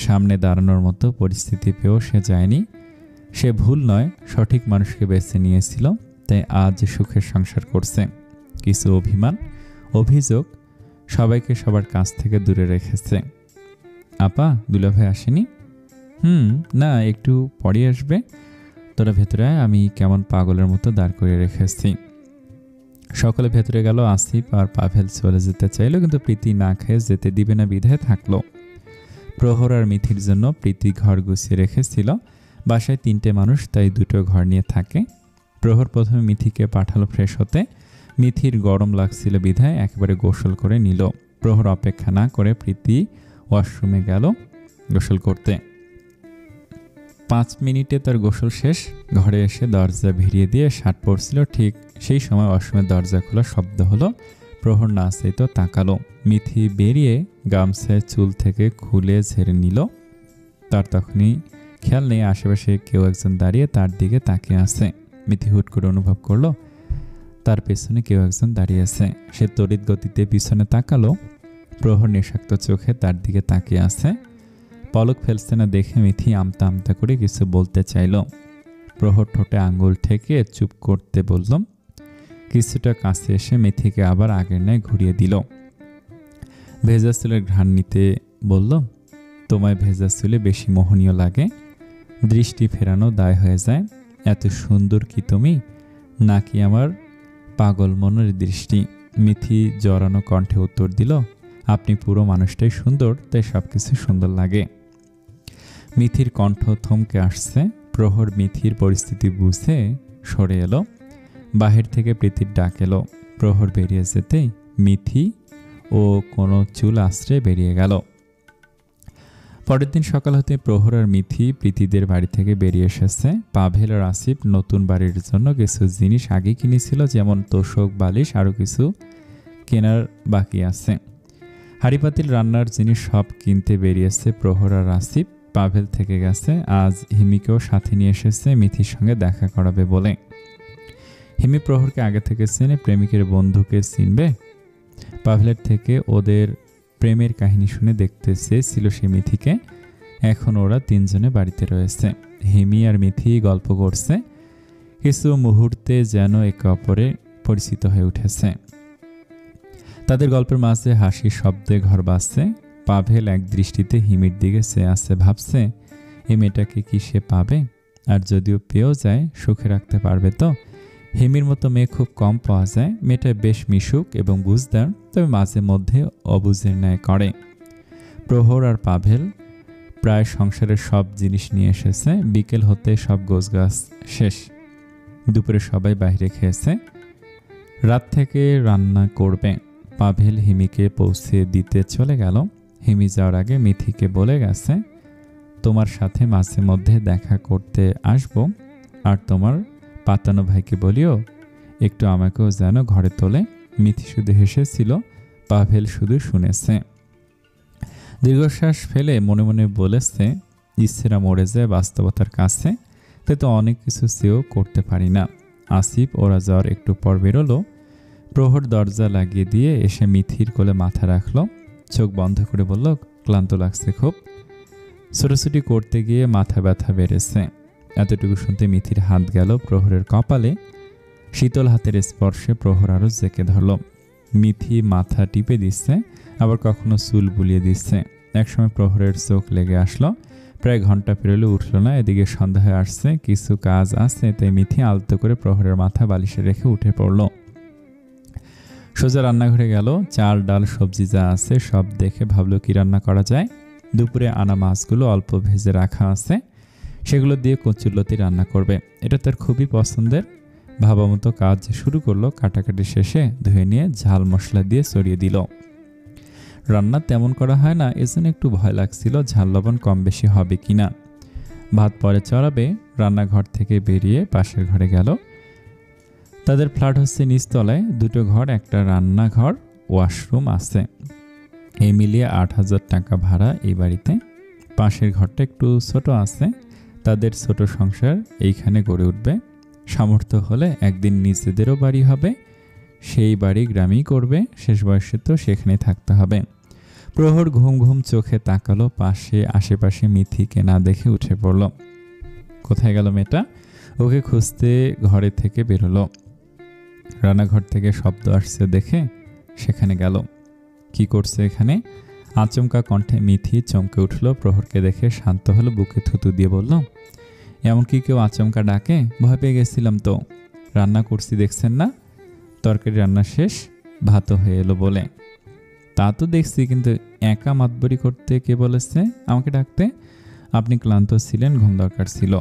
সামনে দাঁড়ানোর মতো পরিস্থিতি পেয়েও সে যায়নি। সে ভুল নয়, সঠিক মানুষকে বেছে নিয়েছিল, তাই আজ সুখের সংসার করছে। কিছু অভিমান, অভিযোগ সবাইকে সবার কাছ থেকে দূরে রেখেছে। আপা, দুলাভাই আসেনি? না, একটু পরে আসবে। তোরা ভেতরে আয়, আমি কেমন পাগলের মতো দাঁড় করিয়ে রেখেছি। সকলে ভেতরে গেল। আসিফ আর পাভেল চলে যেতে চাইল, কিন্তু প্রীতি না খেয়ে যেতে দিবে না বিধায় থাকলো। প্রহর আর মিথির জন্য প্রীতি ঘর গুছিয়ে রেখেছিল। বাসায় 3টে মানুষ, তাই 2টো ঘর নিয়ে থাকে। প্রহর প্রথমে মিথিকে পাঠালো ফ্রেশ হতে। মিথির গরম লাগছিল বিধায় একেবারে গোসল করে নিল। প্রহর অপেক্ষা না করে প্রীতি ওয়াশরুমে গেল গোসল করতে। 5 মিনিটে তার গোসল শেষ। ঘরে এসে দরজা ভিড়িয়ে দিয়ে শার্ট পরছিল। ঠিক সেই সময় ওয়াশরুমের দরজা খোলা শব্দ হলো। প্রহর না চাইতো তাকালো। মিথি বেরিয়ে গামছায় চুল থেকে খুলে ঝেড়ে নিল। তার তখনই খেয়াল নেই আশেপাশে কেউ একজন দাঁড়িয়ে তার দিকে তাকিয়ে আছে। মিথি হুট করে অনুভব করলো তার পেছনে কেউ একজন দাঁড়িয়ে আছে। সে তড়িৎ গতিতে পিছনে তাকালো। প্রহর নেশাক্ত চোখে তার দিকে তাকিয়ে আছে। পলক ফেলছে না দেখে মিথি আমতা আমতা করে কিছু বলতে চাইল। প্রহর ঠোঁটে আঙ্গুল ঠেকে চুপ করতে বলল। কিছুটা কাছে এসে মিথিকে আবার আগের ন্যায় ঘুরিয়ে দিল। ভেজা চুলের ঘ্রাণ নিতে বলল, তোমায় ভেজা চুলে বেশি মোহনীয় লাগে, দৃষ্টি ফেরানো দায় হয়ে যায়। এত সুন্দর কি তুমি, নাকি আমার পাগল মনের দৃষ্টি? মিথি জড়ানো কণ্ঠে উত্তর দিল, আপনি পুরো মানুষটাই সুন্দর, তাই সবকিছু সুন্দর লাগে। মিথির কণ্ঠ থমকে আসছে। প্রহর মিথির পরিস্থিতি বুঝে সরে এলো। বাহির থেকে প্রীতির ডাক এলো। প্রহর বেরিয়ে যেতেই মিথি ও কোনো চুল আশ্রয়ে বেরিয়ে গেল। পরের দিন সকাল হতে প্রহর আর মিথি প্রীতিদের বাড়ি থেকে বেরিয়ে এসেছে। পাভেল আর আসিফ নতুন বাড়ির জন্য কিছু জিনিস আগে কিনেছিল, যেমন তোষক, বালিশ, আরও কিছু কেনার বাকি আছে। হাঁড়িপাতিল, রান্নার জিনিস সব কিনতে বেরিয়েছে প্রহর আর আসিফ। পাভেল থেকে গেছে। আজ হিমিকেও সাথে নিয়ে এসেছে মিথির সঙ্গে দেখা করাবে বলে। হিমি প্রহরকে আগে থেকে চেনে, প্রেমিকের বন্ধুকে চিনবে। পাভেলের থেকে ওদের প্রেমের কাহিনী শুনে দেখতে চেয়েছিল সে মিথিকে। এখন ওরা 3 জনে বাড়িতে রয়েছে। হিমি আর মিথি গল্প করছে। কিছু মুহূর্তে যেন একে অপরে পরিচিত হয়ে উঠেছে। তাদের গল্পের মাঝে হাসির শব্দে ঘর বাজছে। পাভেল এক দৃষ্টিতে হিমির দিকে চেয়ে আছে, ভাবছে এই মেয়েটাকে কি সে পাবে? আর যদিও পেয়েও যায়, সুখে রাখতে পারবে তো? হিমির মতো মেয়ে খুব কম পাওয়া যায়। মেয়েটা বেশ মিশুক এবং বুঝদার, তবে মাঝে মধ্যে অবুঝের ন্যায় করে। প্রহর আর পাভেল প্রায় সংসারের সব জিনিস নিয়ে এসেছে। বিকেল হতে সব গোছগাছ শেষ। দুপুরে সবাই বাইরে খেয়েছে। রাত থেকে রান্না করবে। পাভেল হিমিকে পৌঁছে দিতে চলে গেল। হিমি যাওয়ার আগে মিথিকে বলে গেছে, তোমার সাথে মাঝে মধ্যে দেখা করতে আসবো, আর তোমার পাতানো ভাইকে বলিও একটু আমাকেও যেন ঘরে তোলে। মিথি শুধু হেসেছিল, পাভেল শুধু শুনেছে। দীর্ঘশ্বাস ফেলে মনে মনে বলেছে, ইচ্ছেরা মরে যায় বাস্তবতার কাছে, তাই তো অনেক কিছু চেয়েও করতে পারি না। আসিফ ওরা যাওয়ার একটু পর বেরোলো। প্রহর দরজা লাগিয়ে দিয়ে এসে মিথির কোলে মাথা রাখলো। চোখ বন্ধ করে বলল, ক্লান্ত লাগছে খুব। ছোটাছুটি করতে গিয়ে মাথা ব্যথা বেড়েছে। এতটুকু শুনতে মিথির হাত গেল প্রহরের কপালে। শীতল হাতের স্পর্শে প্রহর আরও জেঁকে ধরল। মিথি মাথা টিপে দিচ্ছে, আবার কখনো চুল বুলিয়ে দিচ্ছে। একসময় প্রহরের চোখ লেগে আসলো। প্রায় ঘন্টা পেরোলে উঠল না। এদিকে সন্ধ্যা হয়ে আসছে, কিছু কাজ আছে, তাই মিথি আলতো করে প্রহরের মাথা বালিশে রেখে উঠে পড়ল। সোজা রান্নাঘরে গেল। চাল ডাল সবজি যা আছে সব দেখে ভাবলো কি রান্না করা যায়। দুপুরে আনা মাছগুলো অল্প ভেজে রাখা আছে, সেগুলো দিয়ে কচুরলতি রান্না করবে। এটা তার খুবই পছন্দের। ভাবা মতো কাজ শুরু করলো। কাটাকাটি শেষে ধুয়ে নিয়ে ঝাল মশলা দিয়ে ছড়িয়ে দিল। রান্না তেমন করা হয় না, এজন্য একটু ভয় লাগছিল ঝাল লবণ কম বেশি হবে কিনা। ভাত পরে চড়াবে। রান্নাঘর থেকে বেরিয়ে পাশের ঘরে গেল। তাদের ফ্ল্যাট হচ্ছে নিচতলায়, দুটো ঘর, একটা রান্নাঘর, ওয়াশরুম আছে। এই মিলিয়ে 8,000 টাকা ভাড়া এই বাড়িতে। পাশের ঘরটা একটু ছোট আছে। তাদের ছোট সংসার এইখানে গড়ে উঠবে। সামর্থ্য হলে একদিন নিজেদেরও বাড়ি হবে। সেই বাড়ি গ্রামেই করবে। শেষ বয়সে তো সেখানেই থাকতে হবে। প্রহর ঘুম ঘুম চোখে তাকালো। আশেপাশে মিথিকে না দেখে উঠে পড়ল। কোথায় গেল মেয়েটা? ওকে খুঁজতে ঘরে থেকে বেরোলো। রান্নাঘর থেকে শব্দ আসছে দেখে সেখানে গেল। কি করছে এখানে? আচমকা কণ্ঠে মিথি চমকে উঠল। প্রহরকে দেখে শান্ত হলো। বুকে থুতু দিয়ে বলল, এমনকি কেউ আচমকা ডাকে? ভয় পেয়ে গেছিলাম তো। রান্না করছি দেখছেন না? তরকারি রান্না শেষ, ভাতও হয়ে এলো বলে। তা তো দেখছি, কিন্তু একা মাতবরি করতে কে বলেছে আমাকে ডাকতে? আপনি ক্লান্ত ছিলেন, ঘুম দরকার ছিল।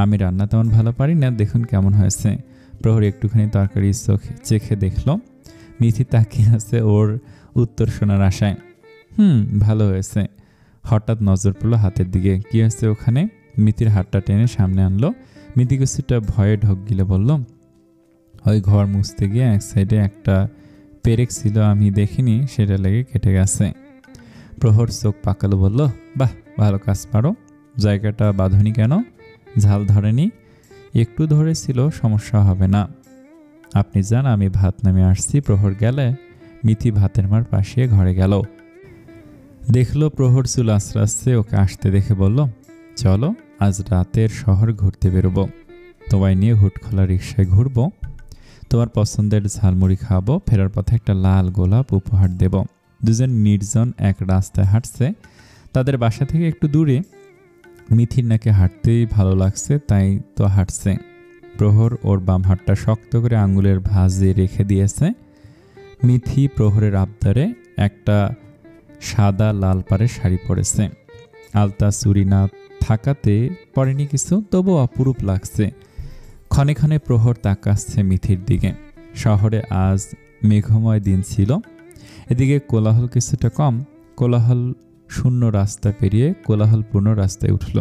আমি রান্না তেমন ভালো পারি না, দেখুন কেমন হয়েছে। প্রহর একটুখানি তরকারি চেখে দেখল। মিথি তাকিয়ে আছে ওর উত্তর শোনার আশায়। ভালো হয়েছে। হঠাৎ নজর পড়লো হাতের দিকে। কি হয়েছে ওখানে? মিথির হাতটা টেনে সামনে আনলো। মিথি কিছুটা ভয়ে ঢোক গিলে বলল, ওই ঘর মুছতে গিয়ে এক সাইডে একটা পেরেক ছিল, আমি দেখিনি, সেটা লেগে কেটে গেছে। প্রহর চোখ পাকালো, বলল, বাহ, ভালো কাজ পারো। জায়গাটা বাঁধনি কেন? ঝাল ধরেনি? একটু ধরেছিল, সমস্যা হবে না। আপনি যান, আমি ভাত নামিয়ে আসছি। প্রহর গেলে মিথি ভাতের মার পাশে ঘরে গেল। দেখলো প্রহর চুল আঁচড়াচ্ছে। ওকে আসতে দেখে বলল, চলো আজ রাতের শহর ঘুরতে বেরোবো। তোমায় নিয়ে হুটখোলা রিক্সায় ঘুরবো। তোমার পছন্দের ঝালমুড়ি খাবো। ফেরার পথে একটা লাল গোলাপ উপহার দেব। দুজন নির্জন এক রাস্তায় হাঁটছে। তাদের বাসা থেকে একটু দূরে। মিথির নাকি হাঁটতেই ভালো লাগছে, তাই তো হাঁটছে। প্রহর ওর বাম হাতটা শক্ত করে আঙুলের ভাঁজে রেখে দিয়েছে। মিথি প্রহরের আবদারে একটা সাদা লাল পাড়ের শাড়ি পরেছে। আলতা চুড়ি না থাকাতে পরেনি কিছু, তবু অপরূপ লাগছে। ক্ষণে ক্ষণে প্রহর তাকাচ্ছে মিথির দিকে। শহরে আজ মেঘময় দিন ছিল। এদিকে কোলাহল কিছুটা কম। কোলাহল শূন্য রাস্তা পেরিয়ে কোলাহলপূর্ণ রাস্তায় উঠল।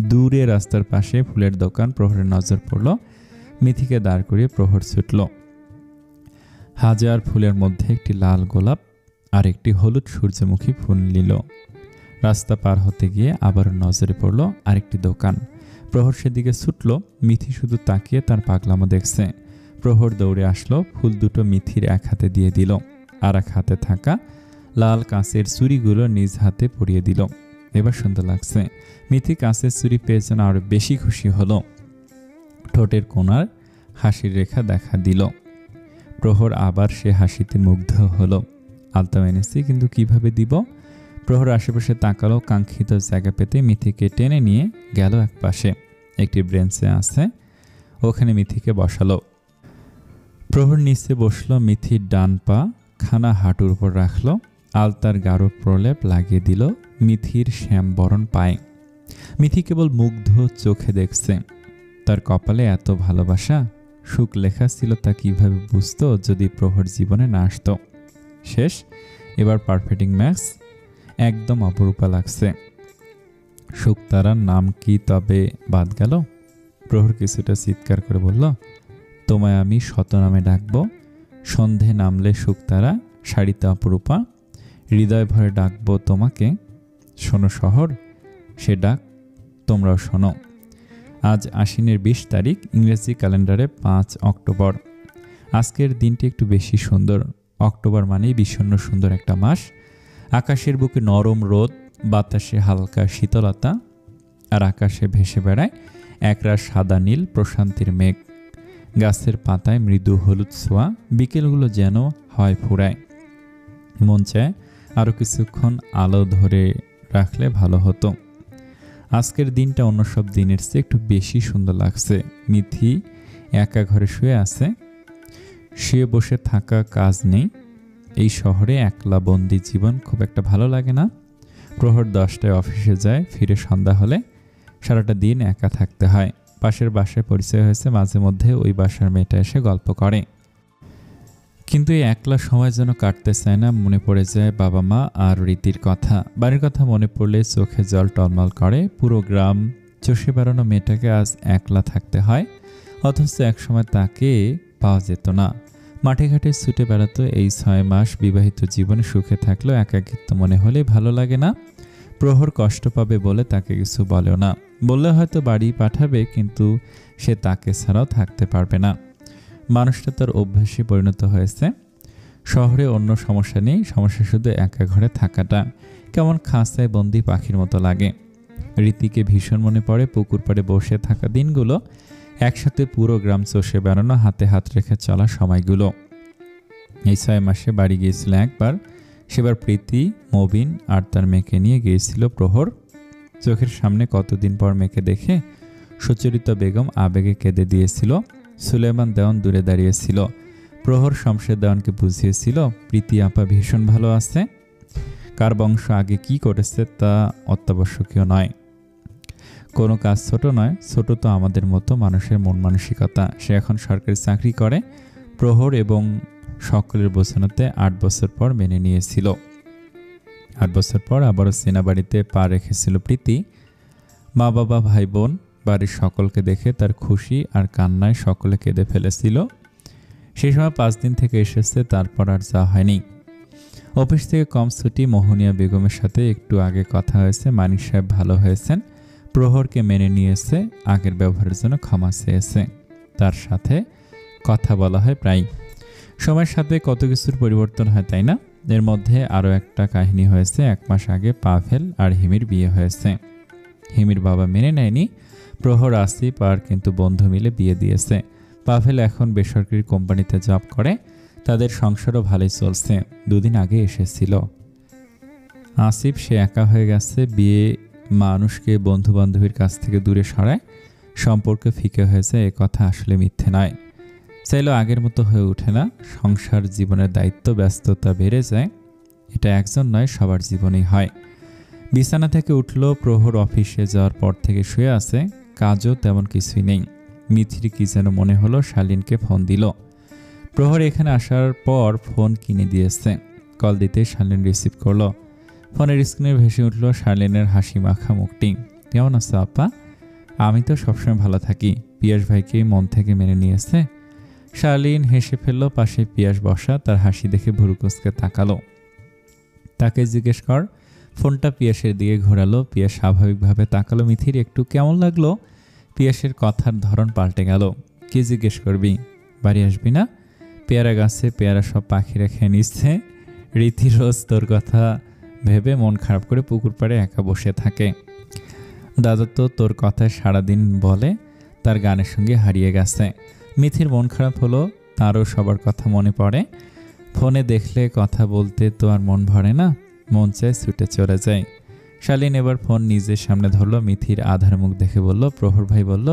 দূরে রাস্তার পাশে ফুলের দোকান। প্রহরের নজর পড়ল। মিথিকে দাঁড় করিয়ে প্রহর ছুটল। হাজার ফুলের মধ্যে একটি লাল গোলাপ আর একটি হলুদ সূর্যমুখী ফুল নিল। রাস্তা পার হতে গিয়ে আবার নজরে পড়ল আরেকটি দোকান। প্রহর সেদিকে ছুটল। মিথি শুধু তাকিয়ে তার পাগলামো দেখছে। প্রহর দৌড়ে আসলো। ফুল দুটো মিথির এক হাতে দিয়ে দিল। আর এক হাতে থাকা লাল কাঁচের চুড়িগুলো নিজ হাতে পরিয়ে দিল। এবার সুন্দর লাগছে। মিথি কাঁচের চুড়ি পেয়ে যেন আরো বেশি খুশি হলো। ঠোঁটের কোণার হাসির রেখা দেখা দিল। প্রহর আবার সে হাসিতে মুগ্ধ হলো। আলতা এনেছি, কিন্তু কিভাবে দিব? প্রহর আশেপাশে তাকালো। কাঙ্ক্ষিত জায়গা পেতে মিথিকে টেনে নিয়ে গেল এক পাশে। একটি ব্রেঞ্চে আছে, ওখানে মিথিকে বসালো। প্রহর নিচে বসলো। মিথির ডান পা খানা হাঁটুর উপর রাখলো। আলতার গাঢ় প্রলেপ লাগিয়ে দিল মিথির শ্যামবরণ পায়ে। মিথি কেবল মুগ্ধ চোখে দেখছে। তার কপালে এত ভালোবাসা, সুখ লেখা ছিল, তা কিভাবে বুঝতো যদি প্রহর জীবনে না আসতো? শেষ। এবার পারফেক্টিং ম্যাক্স। একদম অপরূপা লাগছে। শুকতারার নাম কি তবে বাদ গেল? প্রহর কিছুটা চিৎকার করে বলল, তোমায় আমি শত নামে ডাকবো। সন্ধে নামলে শুকতারা, শাড়িতে অপরূপা, হৃদয় ভরে ডাকবো তোমাকে। শোনো শহর, সে ডাক তোমরাও শোনো। আজ আশ্বিনের 20 তারিখ, ইংরেজি ক্যালেন্ডারে 5 অক্টোবর। আজকের দিনটি একটু বেশি সুন্দর। অক্টোবর মানেই বিষণ্ণ সুন্দর একটা মাস। আকাশের বুকে নরম রোদ, বাতাসে হালকা শীতলতা, আর আকাশে ভেসে বেড়ায় একরাশ সাদা নীল প্রশান্তির মেঘ। গাছের পাতায় মৃদু হলুদ ছোঁয়া। বিকেলগুলো যেন হয় ফুরায়। মন চায় আরও কিছুক্ষণ আলো ধরে রাখলে ভালো হতো। আজকের দিনটা অন্য সব দিনের চেয়ে একটু বেশি সুন্দর লাগছে। মিথি একা ঘরে শুয়ে আছে। শুয়ে বসে থাকা কাজ নেই। এই শহরে একলা বন্দি জীবন খুব একটা ভালো লাগে না। প্রহর 10টায় অফিসে যায়, ফিরে সন্ধ্যা হলে সারাটা দিন একা থাকতে হয়। পাশের বাসায় পরিচয় হয়েছে, মাঝে মধ্যে ওই বাসার মেয়েটা এসে গল্প করে। কিন্তু এই একলা সময় যেন কাটতে চায় না। মনে পড়ে যায় বাবা মা আর রীতির কথা। বাড়ির কথা মনে পড়লে চোখে জল টলমল করে। পুরো গ্রাম চষে বেড়ানো মেয়েটাকে আজ একলা থাকতে হয়, অথচ একসময় তাকে পাওয়া যেত না। মাঠে ঘাটে ছুটে বেড়াতো। এই 6 মাস বিবাহিত জীবনে সুখে থাকলেও একাকিত্ব মনে হলে ভালো লাগে না। প্রহর কষ্ট পাবে বলে তাকে কিছু বলেও না। বললে হয়তো বাড়ি পাঠাবে, কিন্তু সে তাকে ছাড়াও থাকতে পারবে না। মানুষটা তার অভ্যাসে পরিণত হয়েছে। শহরে অন্য সমস্যা নেই, সমস্যা শুধু একা ঘরে থাকাটা। কেমন খাঁচায় বন্দি পাখির মতো লাগে। রীতিকে ভীষণ মনে পড়ে পুকুর পাড়ে বসে থাকা দিনগুলো, একসাথে পুরো গ্রাম চষে বেড়ানো, হাতে হাত রেখে চলা সময়গুলো। এই 6 মাসে বাড়ি গিয়েছিল একবার। সেবার প্রীতি, মবিন আর তার মেয়েকে নিয়ে গিয়েছিল প্রহর। চোখের সামনে কতদিন পর মেয়েকে দেখে সুচরিতা বেগম আবেগে কেঁদে দিয়েছিল। সুলেমান দেওয়ান দূরে দাঁড়িয়েছিল। প্রহর শমশের দেওয়ানকে বুঝিয়েছিল প্রীতি আপা ভীষণ ভালো আছে। কার বংশ আগে কি করেছে তা অত্যাবশ্যকীয় নয়। কোনো কাজ ছোট নয়, ছোট তো আমাদের মতো মানুষের মন মানসিকতা। সে এখন সরকারি চাকরি করে। প্রহর এবং সকলের বোঝানোতে 8 বছর পর মেনে নিয়েছিল। 8 বছর পর আবারও সেনাবাড়িতে পা রেখেছিল প্রীতি। মা বাবা ভাই বোন বাড়ির সকলকে দেখে তার খুশি আর কান্নায় সকলে কেঁদে ফেলেছিল। সেই সময় 5 দিন থেকে এসেছে, তারপর আর যাওয়া হয়নি। অফিস থেকে কম ছুটি। মোহনিয়া বেগমের সাথে একটু আগে কথা হয়েছে। মানিক সাহেব ভালো হয়েছেন, প্রহরকে মেনে নিয়েছে, আগের ব্যবহারের জন্য ক্ষমা চেয়েছে। তার সাথে কথা বলা হয় প্রায়। সময়ের সাথে কত কিছুর পরিবর্তন হয়, তাই না? এর মধ্যে আরও একটা কাহিনী হয়েছে। 1 মাস আগে পাভেল আর হিমির বিয়ে হয়েছে। হিমির বাবা মেনে নেয়নি। প্রহর, আসিফ আর কিন্তু বন্ধু মিলে বিয়ে দিয়েছে। পাভেল এখন বেসরকারি কোম্পানিতে জব করে। তাদের সংসারও ভালোই চলছে। 2 দিন আগে এসেছিল। আসিফ সে একা হয়ে গেছে। বিয়ে মানুষকে বন্ধু বান্ধবীর কাছ থেকে দূরে সরায়, সম্পর্ক ফিকে হয়েছে। এ কথা আসলে মিথ্যে নয়। চাইলেও আগের মতো হয়ে ওঠে না। সংসার জীবনের দায়িত্ব, ব্যস্ততা বেড়ে যায়। এটা একজন নয়, সবার জীবনেই হয়। বিছানা থেকে উঠল প্রহর। অফিসে যাওয়ার পর থেকে শুয়ে আছে, কাজও তেমন কিছুই নেই। মিথির কি যেন মনে হলো, শালীনকে ফোন দিল। প্রহর এখানে আসার পর ফোন কিনে দিয়েছে। কল দিতে শালীন রিসিভ করলো। ফোনের স্ক্রিনে ভেসে উঠল শালীনের হাসি মাখা মুখটি। কেমন আছো আপা? আমি তো সবসময় ভালো থাকি। পিয়াস ভাইকে মন থেকে মেনে নিয়েছে। শালীন হেসে ফেলল। পাশে পিয়াস বসা, তার হাসি দেখে ভুরু কুঁচকে তাকালো। তাকে জিজ্ঞেস কর। ফোনটা পিয়াসের দিকে ঘোরালো। পিয়াস স্বাভাবিকভাবে তাকালো। মিথির একটু কেমন লাগলো। পিয়াসের কথার ধরন পাল্টে গেল। কি জিজ্ঞেস করবি? বাড়ি আসবি না? পেয়ারা গাছে পেয়ারা সব পাখিরা খেয়ে নিচ্ছে। রীতি রোজ তোর কথা ভেবে মন খারাপ করে পুকুর পাড়ে একা বসে থাকে। দাদা তো তোর কথায় সারাদিন বলে, তার গানের সঙ্গে হারিয়ে গেছে। মিথির মন খারাপ হলো। তারও সবার কথা মনে পড়ে। ফোনে দেখলে কথা বলতে তো আর মন ভরে না, মন চায় ছুটে চলে যায়। শালীন এবার ফোন নিজের সামনে ধরলো। মিথির আধার মুখ দেখে বলল, প্রহর ভাই বলল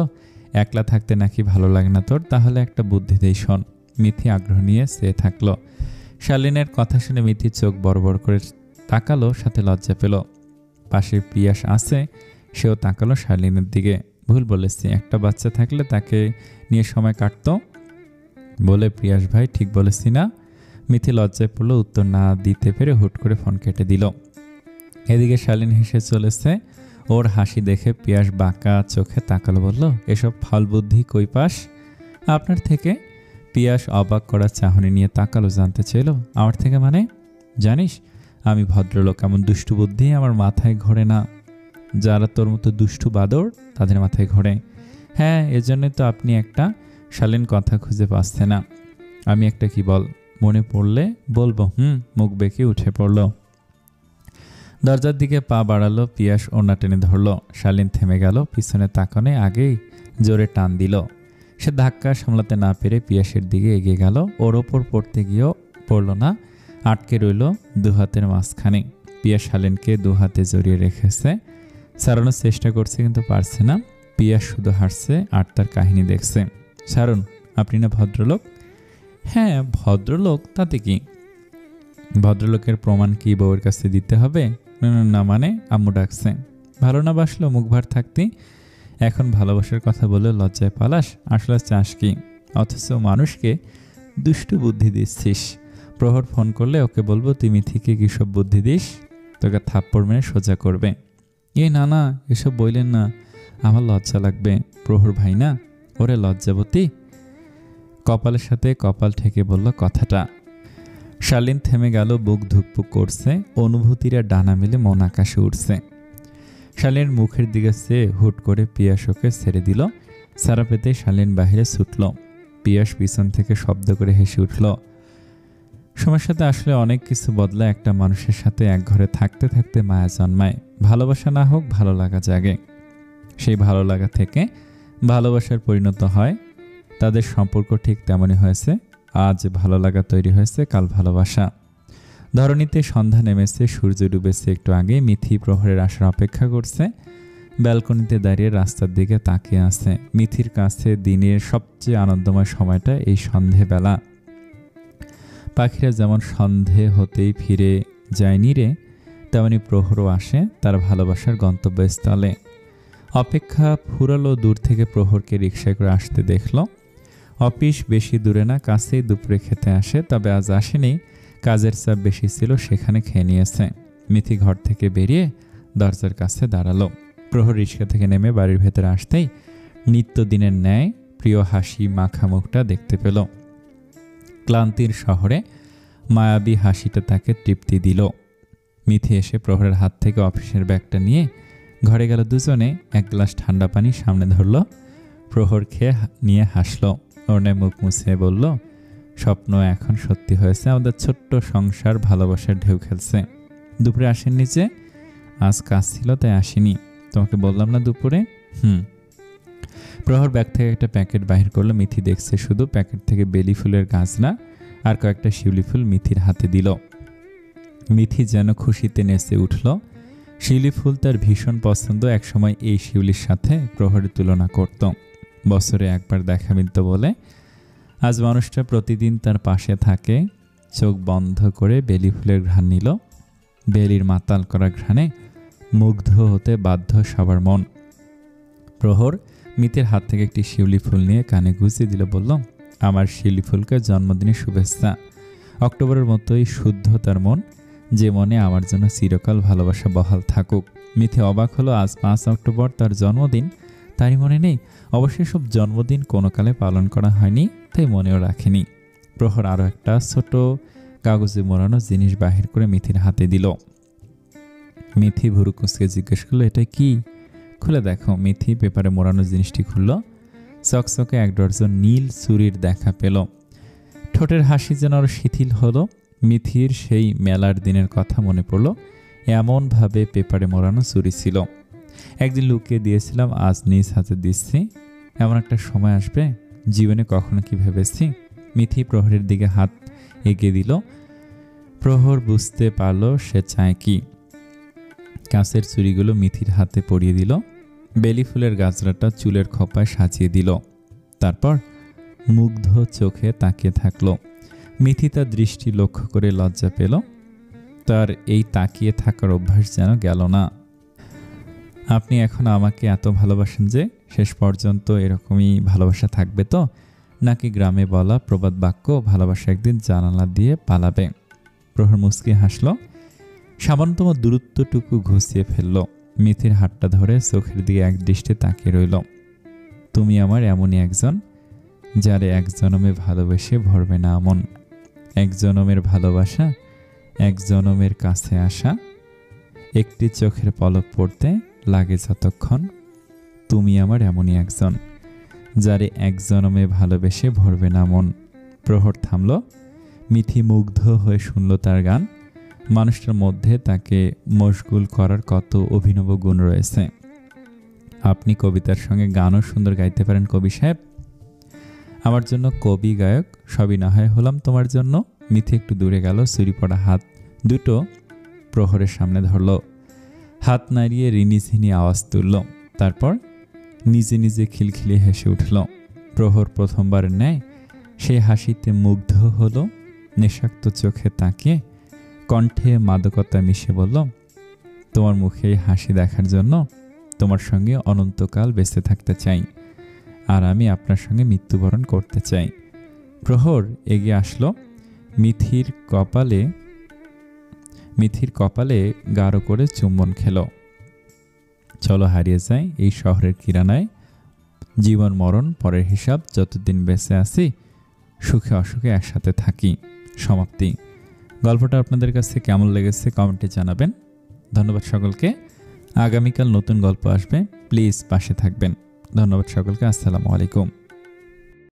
একলা থাকতে নাকি ভালো লাগে না তোর, তাহলে একটা বুদ্ধি দেই শোন। মিথি আগ্রহ নিয়ে চেয়ে থাকলো। শালীনের কথা শুনে মিথির চোখ বড় বড় করে তাকালো, সাথে লজ্জা পেল। পাশে পিয়াস আছে, সেও তাকালো শালীনের দিকে। ভুল বলেছি, একটা বাচ্চা থাকলে তাকে নিয়ে সময় কাটতো বলে পিয়াস ভাই ঠিক বলেছি না? মিথি লজ্জায় পড়লো, উত্তর না দিতে পেরে হুট করে ফোন কেটে দিল। এদিকে শালীন হেসে চলেছে। ওর হাসি দেখে পিয়াস বাঁকা চোখে তাকালো, বলল এসব ফাল বুদ্ধি কই পাস আপনার থেকে? পিয়াস অবাক করা চাহনি নিয়ে তাকালো, জানতে চাইল আমার থেকে মানে? জানিস আমি ভদ্রলোক, এমন দুষ্টু বুদ্ধি আমার মাথায় ঘোরে না। যারা তোর মতো দুষ্টু বাদর তাদের মাথায় ঘোরে। হ্যাঁ, এজন্যই তো আপনি একটা। শালীন কথা খুঁজে পাচ্ছে না। আমি একটা কি বল? মনে পড়লে বলবো। মুখ বেঁকে উঠে পড়ল। দরজার দিকে পা বাড়ালো। পিয়াস ওড়না টেনে ধরল। শালীন থেমে গেল। পিছনে তাকানে আগেই জোরে টান দিল। সে ধাক্কা সামলাতে না পেরে পিয়াসের দিকে এগিয়ে গেল। ওর ওপর পড়তে গিয়েও পড়ল না, আটকে রইল দুহাতের মাঝখানে। পিয়াস শালীনকে দুহাতে জড়িয়ে রেখেছে। ছাড়ানোর চেষ্টা করছে কিন্তু পারছে না। পিয়াস শুধু হাসছে আর তার কাহিনী দেখছে। ছাড়ুন, আপনি না ভদ্রলোক? হ্যাঁ, ভদ্রলোক, তাতে কি? ভদ্রলোকের প্রমাণ কি বউয়ের কাছে দিতে হবে? না মানে আম্মু ডাকছে। ভালো না বাসলো মুখ ভার থাকতে, এখন ভালোবাসার কথা বলে লজ্জায় পালাস? আসলে চাস কি? অথচ মানুষকে দুষ্টু বুদ্ধি দিচ্ছিস। প্রহর ফোন করলে ওকে বলবো তুই মিথিকে কী সব বুদ্ধি দিস, তোকে থাপ্পড় মেরে সোজা করবে। না না, এসব বললেন না, আমার লজ্জা লাগবে। প্রহর ভাই না, ওরে লজ্জাবতী। কপালের সাথে কপাল ঠেকে বলল কথাটা। শালীন থেমে গেল, বুক ধুকপুক করছে, অনুভূতিরা ডানা মেলে মন আকাশে উঠছে। শালীনের মুখের দিকে চেয়ে হুট করে পিয়াস ওকে ছেড়ে দিল। সারা পেতে শালীন বাহিরে ছুটল। পিয়াস পিছন থেকে শব্দ করে হেসে উঠল। সময়ের সাথে আসলে অনেক কিছু বদলায়। একটা মানুষের সাথে এক ঘরে থাকতে থাকতে মায়া জন্মায়। ভালোবাসা না হোক, ভালো লাগা জাগে। সেই ভালো লাগা থেকে ভালোবাসার পরিণত হয়। তাদের সম্পর্ক ঠিক তেমনই হয়েছে। আজ ভালো লাগা তৈরি হয়েছে, কাল ভালোবাসা। ধরণীতে সন্ধ্যা নেমেছে, সূর্য ডুবেছে একটু আগে। মিথি প্রহরের আসার অপেক্ষা করছে। ব্যালকনিতে দাঁড়িয়ে রাস্তার দিকে তাকিয়ে আছে। মিথির কাছে দিনের সবচেয়ে আনন্দময় সময়টা এই সন্ধেবেলা। পাখিরা যেমন সন্ধে হতেই ফিরে যায় নীরে, তেমনি প্রহরও আসে তার ভালোবাসার গন্তব্যস্থলে। অপেক্ষা ফুরালো। দূর থেকে প্রহরকে রিকশায় করে আসতে দেখল। অফিস বেশি দূরে না, কাছেই দুপুরে খেতে আসে। তবে আজ আসেনি, কাজের চাপ বেশি ছিল, সেখানে খেয়ে নিয়েছে। মিথি ঘর থেকে বেরিয়ে দরজার কাছে দাঁড়ালো। প্রহর রিকশা থেকে নেমে বাড়ির ভেতরে আসতেই নিত্যদিনের ন্যায় প্রিয় হাসি মাখা মুখটা দেখতে পেল। ক্লান্তির শহরে মায়াবী হাসিটা তাকে তৃপ্তি দিল। মিথি এসে প্রহরের হাত থেকে অফিসের ব্যাগটা নিয়ে ঘরে গেল। দুজনে এক গ্লাস ঠান্ডা পানি সামনে ধরল। প্রহর খেয়ে নিয়ে হাসল। ওড়নায় মুখ মুছে বলল, স্বপ্ন এখন সত্যি হয়েছে। আমাদের ছোট্ট সংসার ভালোবাসার ঢেউ খেলছে। দুপুরে আসেননি যে? আজ কাজ ছিল তাই আসেনি। তোমাকে বললাম না দুপুরে। প্রহর ব্যাগ থেকে একটা প্যাকেট বাহির করলো। মিথি দেখছে শুধু। প্যাকেট থেকে বেলি ফুলের গাছনা আর কয়েকটা শিউলি ফুল মিথির হাতে দিল। মিথি যেন খুশিতে নেচে উঠল। শিউলি ফুল তার ভীষণ পছন্দ। একসময় এই শিউলির সাথে প্রহরের তুলনা করত। বছরে একবার দেখা মিলত বলে আজ মানুষটা প্রতিদিন তার পাশে থাকে। চোখ বন্ধ করে বেলি ফুলের ঘ্রাণ নিল। বেলির মাতাল করা ঘ্রাণে মুগ্ধ হতে বাধ্য সবার মন। প্রহর মিথির হাত থেকে একটি শিউলি ফুল নিয়ে কানে গুঁজিয়ে দিল। বলল, আমার শিউলি ফুলকে জন্মদিনের শুভেচ্ছা। অক্টোবরের মতোই শুদ্ধ তার মন, যে মনে আমার জন্য চিরকাল ভালোবাসা বহাল থাকুক। মিথি অবাক হলো। আজ 5 অক্টোবর তার জন্মদিন। তারই মনে নেই? অবশ্যই সব জন্মদিন কোনো কালে পালন করা হয়নি, তাই মনেও রাখেনি। প্রহর আরও একটা ছোট কাগজে মোড়ানো জিনিস বাহির করে মিথির হাতে দিল। মিথি ভুরু কুঁচকে জিজ্ঞেস করলো, এটা কি? খুলে দেখো। মিথি পেপারে মোড়ানো জিনিসটি খুলল। চকচকে 1 ডজন নীল চুরির দেখা পেল। ঠোঁটের হাসি যেন আরো শিথিল হলো। মিথির সেই মেলার দিনের কথা মনে পড়ল। এমনভাবে পেপারে মোড়ানো চুরি ছিল। একদিন লুকিয়ে দিয়েছিলাম, আজ নিজ হাতে দিচ্ছি। এমন একটা সময় আসবে, জীবনে কখনো কি ভেবেছি? মিথি প্রহরের দিকে হাত এগিয়ে দিল। প্রহর বুঝতে পারল সে চায় কি। কাঁচের চুড়িগুলো মিথির হাতে পরিয়ে দিল। বেলি ফুলের গাছড়াটা চুলের খোপায় সাজিয়ে দিল। তারপর মুগ্ধ চোখে তাকিয়ে থাকলো। মিথি তার দৃষ্টি লক্ষ্য করে লজ্জা পেল। তার এই তাকিয়ে থাকার অভ্যাস যেন গেল না। আপনি এখন আমাকে এত ভালোবাসেন যে শেষ পর্যন্ত এরকমই ভালোবাসা থাকবে তো? নাকি গ্রামে বলা প্রবাদ বাক্য, ভালোবাসা একদিন জানালা দিয়ে পালাবে? প্রহর মুচকি হাসল। সামান্যতম দূরত্বটুকু ঘুষিয়ে ফেলল। মিথির হাতটা ধরে চোখের দিকে এক দৃষ্টে তাকিয়ে রইল। তুমি আমার এমনই একজন, যারে এক জনমে ভালোবেসে ভরবে না মন। এক জনমের ভালোবাসা, এক জনমের কাছে আসা, একটি চোখের পলক পড়তে লাগে যতক্ষণ। তুমি আমার এমনই একজন, যারে এক জনমে ভালোবেসে ভরবে না মন। প্রহর থামল। মিথি মুগ্ধ হয়ে শুনল তার গান। মানুষটার মধ্যে তাকে মশগুল করার কত অভিনব গুণ রয়েছে। আপনি কবিতার সঙ্গে গানও সুন্দর গাইতে পারেন কবি সাহেব। আমার জন্য কবি গায়ক সবই না হয় হলাম তোমার জন্য। মিথি একটু দূরে গেল। চুরি পড়া হাত দুটো প্রহরের সামনে ধরল। হাত নাড়িয়ে রিনিঝিনি আওয়াজ তুলল। তারপর নিজে নিজে খিলখিলিয়ে হেসে উঠল। প্রহর প্রথমবার ন্যায় সেই হাসিতে মুগ্ধ হলো, নেশাক্ত চোখে তাকিয়ে কণ্ঠে মাদকতা মিশে বলল, তোমার মুখে এই হাসি দেখার জন্য তোমার সঙ্গে অনন্তকাল বেঁচে থাকতে চাই, আর আমি আপনার সঙ্গে মৃত্যুবরণ করতে চাই। প্রহর এগিয়ে আসলো, মিথির কপালে গাঢ় করে চুম্বন খেল। চলো হারিয়ে যায় এই শহরের কিরানায়, জীবন মরণ পরের হিসাব, যতদিন বেঁচে আছি সুখে অসুখে একসাথে থাকি। সমাপ্তি। গল্পটা আপনাদের কাছে কেমন লেগেছে কমেন্টে জানাবেন। ধন্যবাদ সকলকে। আগামীকাল নতুন গল্প আসবে, প্লিজ পাশে থাকবেন। ধন্যবাদ সকলকে। আসসালামু আলাইকুম।